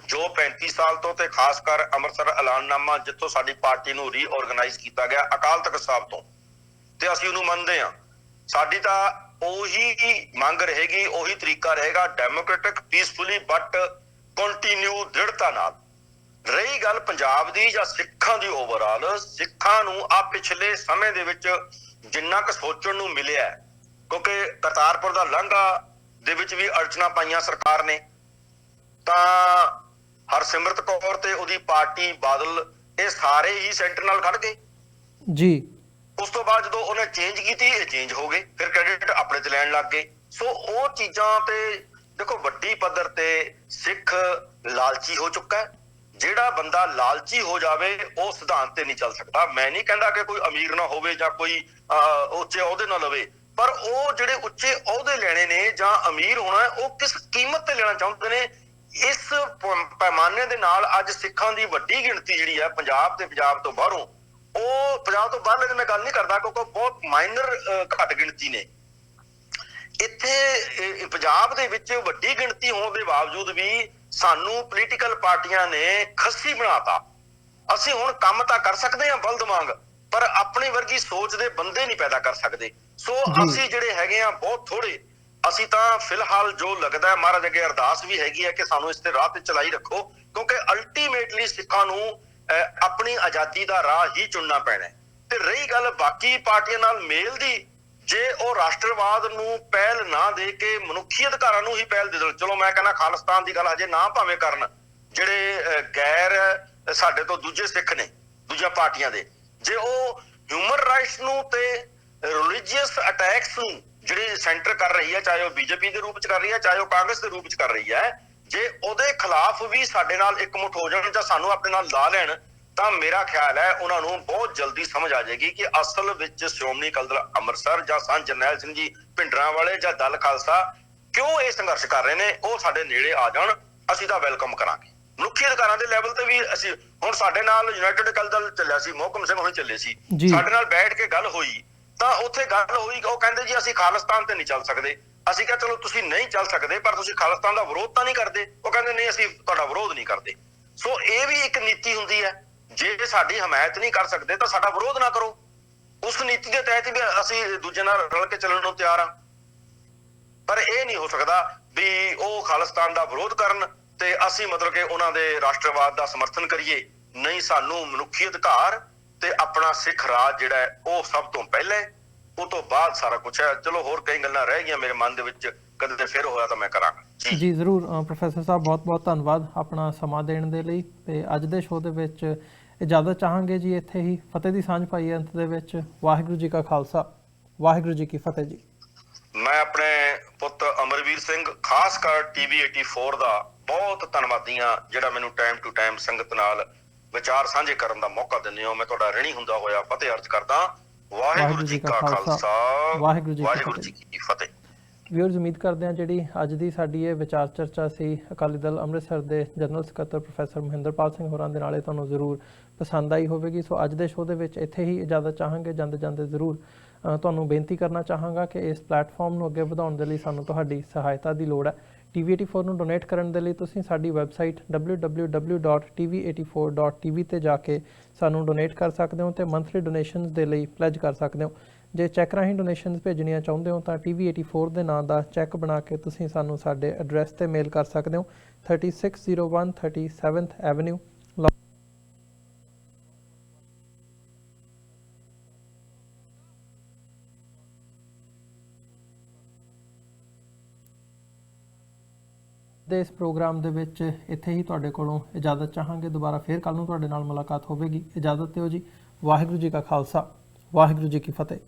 ਜੋ 35 ਸਾਲ ਤੋਂ ਤੇ ਖਾਸ ਕਰ ਅੰਮ੍ਰਿਤਸਰ ਐਲਾਨਨਾਮਾ ਜਿੱਥੋਂ ਸਾਡੀ ਪਾਰਟੀ ਨੂੰ ਰੀਆਰਗੇਨਾਈਜ਼ ਕੀਤਾ ਗਿਆ ਅਕਾਲ ਤਖਤ ਸਾਹਿਬ ਤੋਂ, ਤੇ ਅਸੀਂ ਉਹਨੂੰ ਮੰਨਦੇ ਹਾਂ। ਸਾਡੀ ਤਾਂ ਉਹੀ ਮੰਗ ਰਹੇਗੀ, ਉਹੀ ਤਰੀਕਾ ਰਹੇਗਾ, ਡੈਮੋਕ੍ਰੈਟਿਕ, ਪੀਸਫੁਲੀ ਬਟ ਕੰਟੀਨਿਊ ਦ੍ਰਿੜਤਾ ਨਾਲ। ਰਹੀ ਗੱਲ ਪੰਜਾਬ ਦੀ ਜਾਂ ਸਿੱਖਾਂ ਦੀ ਓਵਰਆਲ, ਸਿੱਖਾਂ ਨੂੰ ਆ ਪਿਛਲੇ ਸਮੇਂ ਦੇ ਵਿੱਚ ਜਿੰਨਾ ਕੁ ਸੋਚਣ ਨੂੰ ਮਿਲਿਆ, ਕਿਉਂਕਿ ਕਰਤਾਰਪੁਰ ਦਾ ਲਾਂਘਾ ਦੇ ਵਿੱਚ ਵੀ ਅੜਚਣਾ ਪਾਈਆਂ ਸਰਕਾਰ ਨੇ, ਤਾਂ ਹਰਸਿਮਰਤ ਕੌਰ ਤੇ ਉਹਦੀ ਪਾਰਟੀ ਬਾਦਲ ਇਹ ਸਾਰੇ ਹੀ ਸੈਂਟਰ ਨਾਲ ਖੜ ਗਏ ਜੀ। ਉਸ ਤੋਂ ਬਾਅਦ ਜਦੋਂ ਉਹਨੇ ਚੇਂਜ ਕੀਤੀ, ਇਹ ਚੇਂਜ ਹੋ ਗਏ, ਫਿਰ ਕ੍ਰੈਡਿਟ ਆਪਣੇ ਤੇ ਲੈਣ ਲੱਗ ਗਏ। ਸੋ ਉਹ ਚੀਜ਼ਾਂ ਤੇ ਦੇਖੋ, ਵੱਡੀ ਪੱਧਰ ਤੇ ਸਿੱਖ ਲਾਲਚੀ ਹੋ ਚੁੱਕਾ ਹੈ। ਜਿਹੜਾ ਬੰਦਾ ਲਾਲਚੀ ਹੋ ਜਾਵੇ ਉਹ ਸਿਧਾਂਤ ਤੇ ਨਹੀਂ ਚੱਲ ਸਕਦਾ। ਮੈਂ ਨਹੀਂ ਕਹਿੰਦਾ ਕਿ ਕੋਈ ਅਮੀਰ ਨਾ ਹੋਵੇ ਜਾਂ ਕੋਈ ਉੱਚੇ ਅਹੁਦੇ ਨਾ ਲਵੇ, ਪਰ ਉਹ ਜਿਹੜੇ ਉੱਚੇ ਅਹੁਦੇ ਲੈਣੇ ਨੇ ਜਾਂ ਅਮੀਰ ਹੋਣਾ, ਉਹ ਕਿਸ ਕੀਮਤ ਤੇ ਲੈਣਾ ਚਾਹੁੰਦੇ ਨੇ। ਇਸ ਪੈਮਾਨੇ ਦੇ ਨਾਲ ਅੱਜ ਸਿੱਖਾਂ ਦੀ ਵੱਡੀ ਗਿਣਤੀ ਜਿਹੜੀ ਹੈ ਪੰਜਾਬ ਤੇ ਪੰਜਾਬ ਤੋਂ ਬਾਹਰੋਂ, ਉਹ ਪੰਜਾਬ ਤੋਂ ਬਾਹਰਲੇ ਦੀ ਮੈਂ ਗੱਲ ਨਹੀਂ ਕਰਦਾ ਕਿਉਂਕਿ ਬਹੁਤ ਮਾਈਨਰ ਘੱਟ ਗਿਣਤੀ ਨੇ। ਇੱਥੇ ਪੰਜਾਬ ਦੇ ਵਿੱਚ ਵੱਡੀ ਗਿਣਤੀ ਹੋਣ ਦੇ ਬਾਵਜੂਦ ਵੀ ਸਾਨੂੰ ਪੋਲੀਟੀਕਲ ਪਾਰਟੀਆਂ ਨੇ ਖੱਸੀ ਬਣਾਤਾ। ਅਸੀਂ ਹੁਣ ਕੰਮ ਤਾਂ ਕਰ ਸਕਦੇ ਹਾਂ ਬਲਦ ਵਾਂਗ, ਪਰ ਆਪਣੀ ਵਰਗੀ ਸੋਚ ਦੇ ਬੰਦੇ ਨਹੀਂ ਪੈਦਾ ਕਰ ਸਕਦੇ। ਸੋ ਅਸੀਂ ਜਿਹੜੇ ਹੈਗੇ ਆ ਬਹੁਤ ਥੋੜੇ। ਅਸੀਂ ਤਾਂ ਫਿਲਹਾਲ ਜੋ ਲੱਗਦਾ ਮਹਾਰਾਜ ਅੱਗੇ ਅਰਦਾਸ ਵੀ ਹੈਗੀ ਹੈ ਕਿ ਸਾਨੂੰ ਇਸ ਤੇ ਰਾਹ ਤੇ ਚਲਾਈ ਰੱਖੋ, ਕਿਉਂਕਿ ਅਲਟੀਮੇਟਲੀ ਸਿੱਖਾਂ ਨੂੰ ਆਪਣੀ ਆਜ਼ਾਦੀ ਦਾ ਰਾਹ ਹੀ ਚੁਣਨਾ ਪੈਣਾ। ਤੇ ਰਹੀ ਗੱਲ ਬਾਕੀ ਪਾਰਟੀਆਂ ਨਾਲ ਮੇਲ ਦੀ, ਜੇ ਉਹ ਰਾਸ਼ਟਰਵਾਦ ਨੂੰ ਪਹਿਲ ਨਾ ਦੇ ਕੇ ਮਨੁੱਖੀ ਅਧਿਕਾਰਾਂ ਨੂੰ ਹੀ ਪਹਿਲ ਦੇ ਦੇਣ। ਚਲੋ ਮੈਂ ਕਹਿੰਦਾ ਖਾਲਿਸਤਾਨ ਦੀ ਗੱਲ ਹਜੇ ਨਾ ਭਾਵੇਂ ਕਰਨ, ਜਿਹੜੇ ਗੈਰ ਸਾਡੇ ਤੋਂ ਦੂਜੇ ਸਿੱਖ ਨੇ ਦੂਜੀਆਂ ਪਾਰਟੀਆਂ ਦੇ, ਜੇ ਉਹ ਹਿਊਮਨ ਰਾਈਟਸ ਨੂੰ ਤੇ ਰਿਲੀਜੀਅਸ ਅਟੈਕਸ ਨੂੰ ਜਿਹੜੀ ਸੈਂਟਰ ਕਰ ਰਹੀ ਹੈ, ਚਾਹੇ ਉਹ ਬੀਜੇਪੀ ਦੇ ਰੂਪ ਚ ਕਰ ਰਹੀ ਹੈ, ਚਾਹੇ ਉਹ ਕਾਂਗਰਸ ਦੇ ਰੂਪ ਚ ਕਰ ਰਹੀ ਹੈ, ਜੇ ਉਹਦੇ ਖਿਲਾਫ ਵੀ ਸਾਡੇ ਨਾਲ ਇਕਮੁੱਠ ਹੋ ਜਾਣ ਜਾਂ ਸਾਨੂੰ ਆਪਣੇ ਨਾਲ ਲਾ ਲੈਣ, ਤਾਂ ਮੇਰਾ ਖਿਆਲ ਹੈ ਉਹਨਾਂ ਨੂੰ ਬਹੁਤ ਜਲਦੀ ਸਮਝ ਆ ਜਾਏਗੀ ਕਿ ਅਸਲ ਵਿੱਚ ਸ਼੍ਰੋਮਣੀ ਅਕਾਲੀ ਦਲ ਅੰਮ੍ਰਿਤਸਰ ਜਾਂ ਸੰਤ ਜਰਨੈਲ ਸਿੰਘ ਜੀ ਭਿੰਡਰਾਂਵਾਲੇ ਜਾਂ ਦਲ ਖਾਲਸਾ ਕਿਉਂ ਇਹ ਸੰਘਰਸ਼ ਕਰ ਰਹੇ ਨੇ, ਉਹ ਸਾਡੇ ਨੇੜੇ ਆ ਜਾਣ, ਅਸੀਂ ਤਾਂ ਵੈਲਕਮ ਕਰਾਂਗੇ। ਮਨੁੱਖੀ ਅਧਿਕਾਰਾਂ ਦੇ ਲੈਵਲ ਤੇ ਵੀ ਅਸੀਂ, ਹੁਣ ਸਾਡੇ ਨਾਲ ਯੂਨਾਈਟਿਡ ਅਕਾਲੀ ਦਲ ਚੱਲਿਆ ਸੀ, ਮੋਹਕਮ ਸਿੰਘ ਹੋਣੀ ਚੱਲੇ ਸੀ, ਸਾਡੇ ਨਾਲ ਬੈਠ ਕੇ ਗੱਲ ਹੋਈ, ਤਾਂ ਉੱਥੇ ਗੱਲ ਹੋਈ, ਉਹ ਕਹਿੰਦੇ ਜੀ ਅਸੀਂ ਖਾਲਿਸਤਾਨ ਤੇ ਨਹੀਂ ਚੱਲ ਸਕਦੇ। ਅਸੀਂ ਕਿਹਾ ਚਲੋ ਤੁਸੀਂ ਨਹੀਂ ਚੱਲ ਸਕਦੇ, ਪਰ ਤੁਸੀਂ ਖਾਲਿਸਤਾਨ ਦਾ ਵਿਰੋਧ ਤਾਂ ਨਹੀਂ ਕਰਦੇ? ਉਹ ਕਹਿੰਦੇ ਨਹੀਂ, ਅਸੀਂ ਤੁਹਾਡਾ ਵਿਰੋਧ ਨਹੀਂ ਕਰਦੇ। ਸੋ ਇਹ ਵੀ ਇੱਕ ਨੀਤੀ ਹੁੰਦੀ ਹੈ, ਜੇ ਸਾਡੀ ਹਮਾਇਤ ਨਹੀਂ ਕਰ ਸਕਦੇ ਤਾਂ ਸਾਡਾ ਵਿਰੋਧ ਨਾ ਕਰੋ। ਉਸ ਨੀਤੀ ਦੇ ਤਹਿਤ ਵੀ ਅਸੀਂ ਦੂਜੇ ਨਾਲ ਰਲ ਕੇ ਚੱਲਣ ਨੂੰ ਤਿਆਰ ਹਾਂ। ਪਰ ਇਹ ਨਹੀਂ ਹੋ ਸਕਦਾ ਵੀ ਉਹ ਖਾਲਿਸਤਾਨ ਦਾ ਵਿਰੋਧ ਕਰਨ ਤੇ ਅਸੀਂ ਮਤਲਬ ਕਿ ਉਹਨਾਂ ਦੇ ਰਾਸ਼ਟਰਵਾਦ ਦਾ ਸਮਰਥਨ ਕਰੀਏ। ਨਹੀਂ, ਸਾਨੂੰ ਮਨੁੱਖੀ ਅਧਿਕਾਰ ਤੇ ਆਪਣਾ ਸਿੱਖ ਰਾਜ ਜਿਹੜਾ ਹੈ ਉਹ ਸਭ ਤੋਂ ਪਹਿਲਾਂ, ਉਹ ਤੋਂ ਬਾਅਦ ਸਾਰਾ ਕੁਛ ਹੈ। ਚਲੋ ਹੋਰ ਕਈ ਗੱਲਾਂ ਰਹਿ ਗਈਆਂ ਮੇਰੇ ਮਨ ਦੇ ਵਿੱਚ, ਕਦੇ ਫਿਰ ਹੋਇਆ ਤਾਂ ਮੈਂ ਕਰਾਂਗਾ ਜੀ। ਜ਼ਰੂਰ ਪ੍ਰੋਫੈਸਰ ਸਾਹਿਬ, ਬਹੁਤ ਬਹੁਤ ਧੰਨਵਾਦ ਆਪਣਾ ਸਮਾਂ ਦੇਣ ਦੇ ਲਈ। ਤੇ ਅੱਜ ਦੇ ਸ਼ੋਅ ਦੇ ਵਿੱਚ ਇਜਾਜ਼ਤ ਚਾਹਾਂਗੇ ਜੀ, ਇੱਥੇ ਹੀ ਫਤਿਹ ਦੀ ਸਾਂਝ ਪਾਈ ਅੰਤ ਦੇ ਵਿੱਚ। ਵਾਹਿਗੁਰੂ ਜੀ ਕਾ ਖਾਲਸਾ, ਵਾਹਿਗੁਰੂ ਜੀ ਕੀ ਫਤਿਹ ਜੀ। ਮੈਂ ਆਪਣੇ ਪੁੱਤ ਅਮਰਵੀਰ ਸਿੰਘ, ਖਾਸ ਕਰ TV 84 ਦਾ ਬਹੁਤ ਧੰਨਵਾਦੀ ਹਾਂ, ਜਿਹੜਾ ਮੈਨੂੰ ਟਾਈਮ ਟੂ ਟਾਈਮ ਸੰਗਤ ਨਾਲ ਵਿਚਾਰ ਸਾਂਝੇ ਕਰਨ ਦਾ ਮੌਕਾ ਦਿੰਦੇ ਹੋ। ਮੈਂ ਤੁਹਾਡਾ ਰਿਣੀ ਹੁੰਦਾ ਹੋਇਆ ਫਤਿਹ ਅਰਜ਼ ਕਰਦਾ। ਵਾਹਿਗੁਰੂ ਜੀ ਕਾ ਖਾਲਸਾ, ਵਾਹਿਗੁਰੂ ਜੀ ਕੀ ਫਤਿਹ। ਵਿਊਅਰਸ, ਉਮੀਦ ਕਰਦੇ ਹਾਂ ਜਿਹੜੀ ਅੱਜ ਦੀ ਸਾਡੀ ਇਹ ਵਿਚਾਰ ਚਰਚਾ ਸੀ ਅਕਾਲੀ ਦਲ ਅੰਮ੍ਰਿਤਸਰ ਦੇ ਜਨਰਲ ਸਕੱਤਰ ਪ੍ਰੋਫੈਸਰ ਮਹਿੰਦਰਪਾਲ ਸਿੰਘ ਹੋਰਾਂ ਦੇ ਨਾਲ, ਤੁਹਾਨੂੰ ਜ਼ਰੂਰ ਪਸੰਦ ਆਈ ਹੋਵੇਗੀ। ਸੋ ਅੱਜ ਦੇ ਸ਼ੋਅ ਦੇ ਵਿੱਚ ਇੱਥੇ ਹੀ ਇਜਾਜ਼ਤ ਚਾਹਾਂਗੇ। ਜਾਂਦੇ ਜਾਂਦੇ ਜ਼ਰੂਰ ਤੁਹਾਨੂੰ ਬੇਨਤੀ ਕਰਨਾ ਚਾਹਾਂਗਾ ਕਿ ਇਸ ਪਲੇਟਫਾਰਮ ਨੂੰ ਅੱਗੇ ਵਧਾਉਣ ਦੇ ਲਈ ਸਾਨੂੰ ਤੁਹਾਡੀ ਸਹਾਇਤਾ ਦੀ ਲੋੜ ਹੈ। TV 84 ਨੂੰ ਡੋਨੇਟ ਕਰਨ ਦੇ ਲਈ ਤੁਸੀਂ ਸਾਡੀ ਵੈਬਸਾਈਟ www.tv84.tv ਤੇ ਜਾ ਕੇ ਸਾਨੂੰ ਡੋਨੇਟ ਕਰ ਸਕਦੇ ਹੋ ਤੇ ਮੰਥਲੀ ਡੋਨੇਸ਼ਨਸ ਦੇ ਲਈ ਪਲੈਜ ਕਰ ਸਕਦੇ ਹੋ। ਜੇ ਚੈੱਕ ਰਾਹੀਂ ਡੋਨੇਸ਼ਨਸ ਭੇਜਣੀਆਂ ਚਾਹੁੰਦੇ ਹੋ ਤਾਂ TV 84 ਦੇ ਨਾਂ ਦਾ ਚੈੱਕ ਬਣਾ ਕੇ ਤੁਸੀਂ ਸਾਨੂੰ ਸਾਡੇ ਐਡਰੈਸ ਤੇ ਮੇਲ ਕਰ ਸਕਦੇ ਹੋ। 3601 37th ਐਵਨਿਊ, ਦੇ ਇਸ ਪ੍ਰੋਗਰਾਮ ਦੇ ਵਿੱਚ ਇੱਥੇ ਹੀ ਤੁਹਾਡੇ ਕੋਲੋਂ ਇਜਾਜ਼ਤ ਚਾਹਾਂਗੇ। ਦੁਬਾਰਾ ਫੇਰ ਕੱਲ੍ਹ ਨੂੰ ਤੁਹਾਡੇ ਨਾਲ ਮੁਲਾਕਾਤ ਹੋਵੇਗੀ। ਇਜਾਜ਼ਤ ਦਿਓ ਜੀ। ਵਾਹਿਗੁਰੂ ਜੀ ਕਾ ਖਾਲਸਾ, ਵਾਹਿਗੁਰੂ ਜੀ ਕੀ ਫਤਿਹ।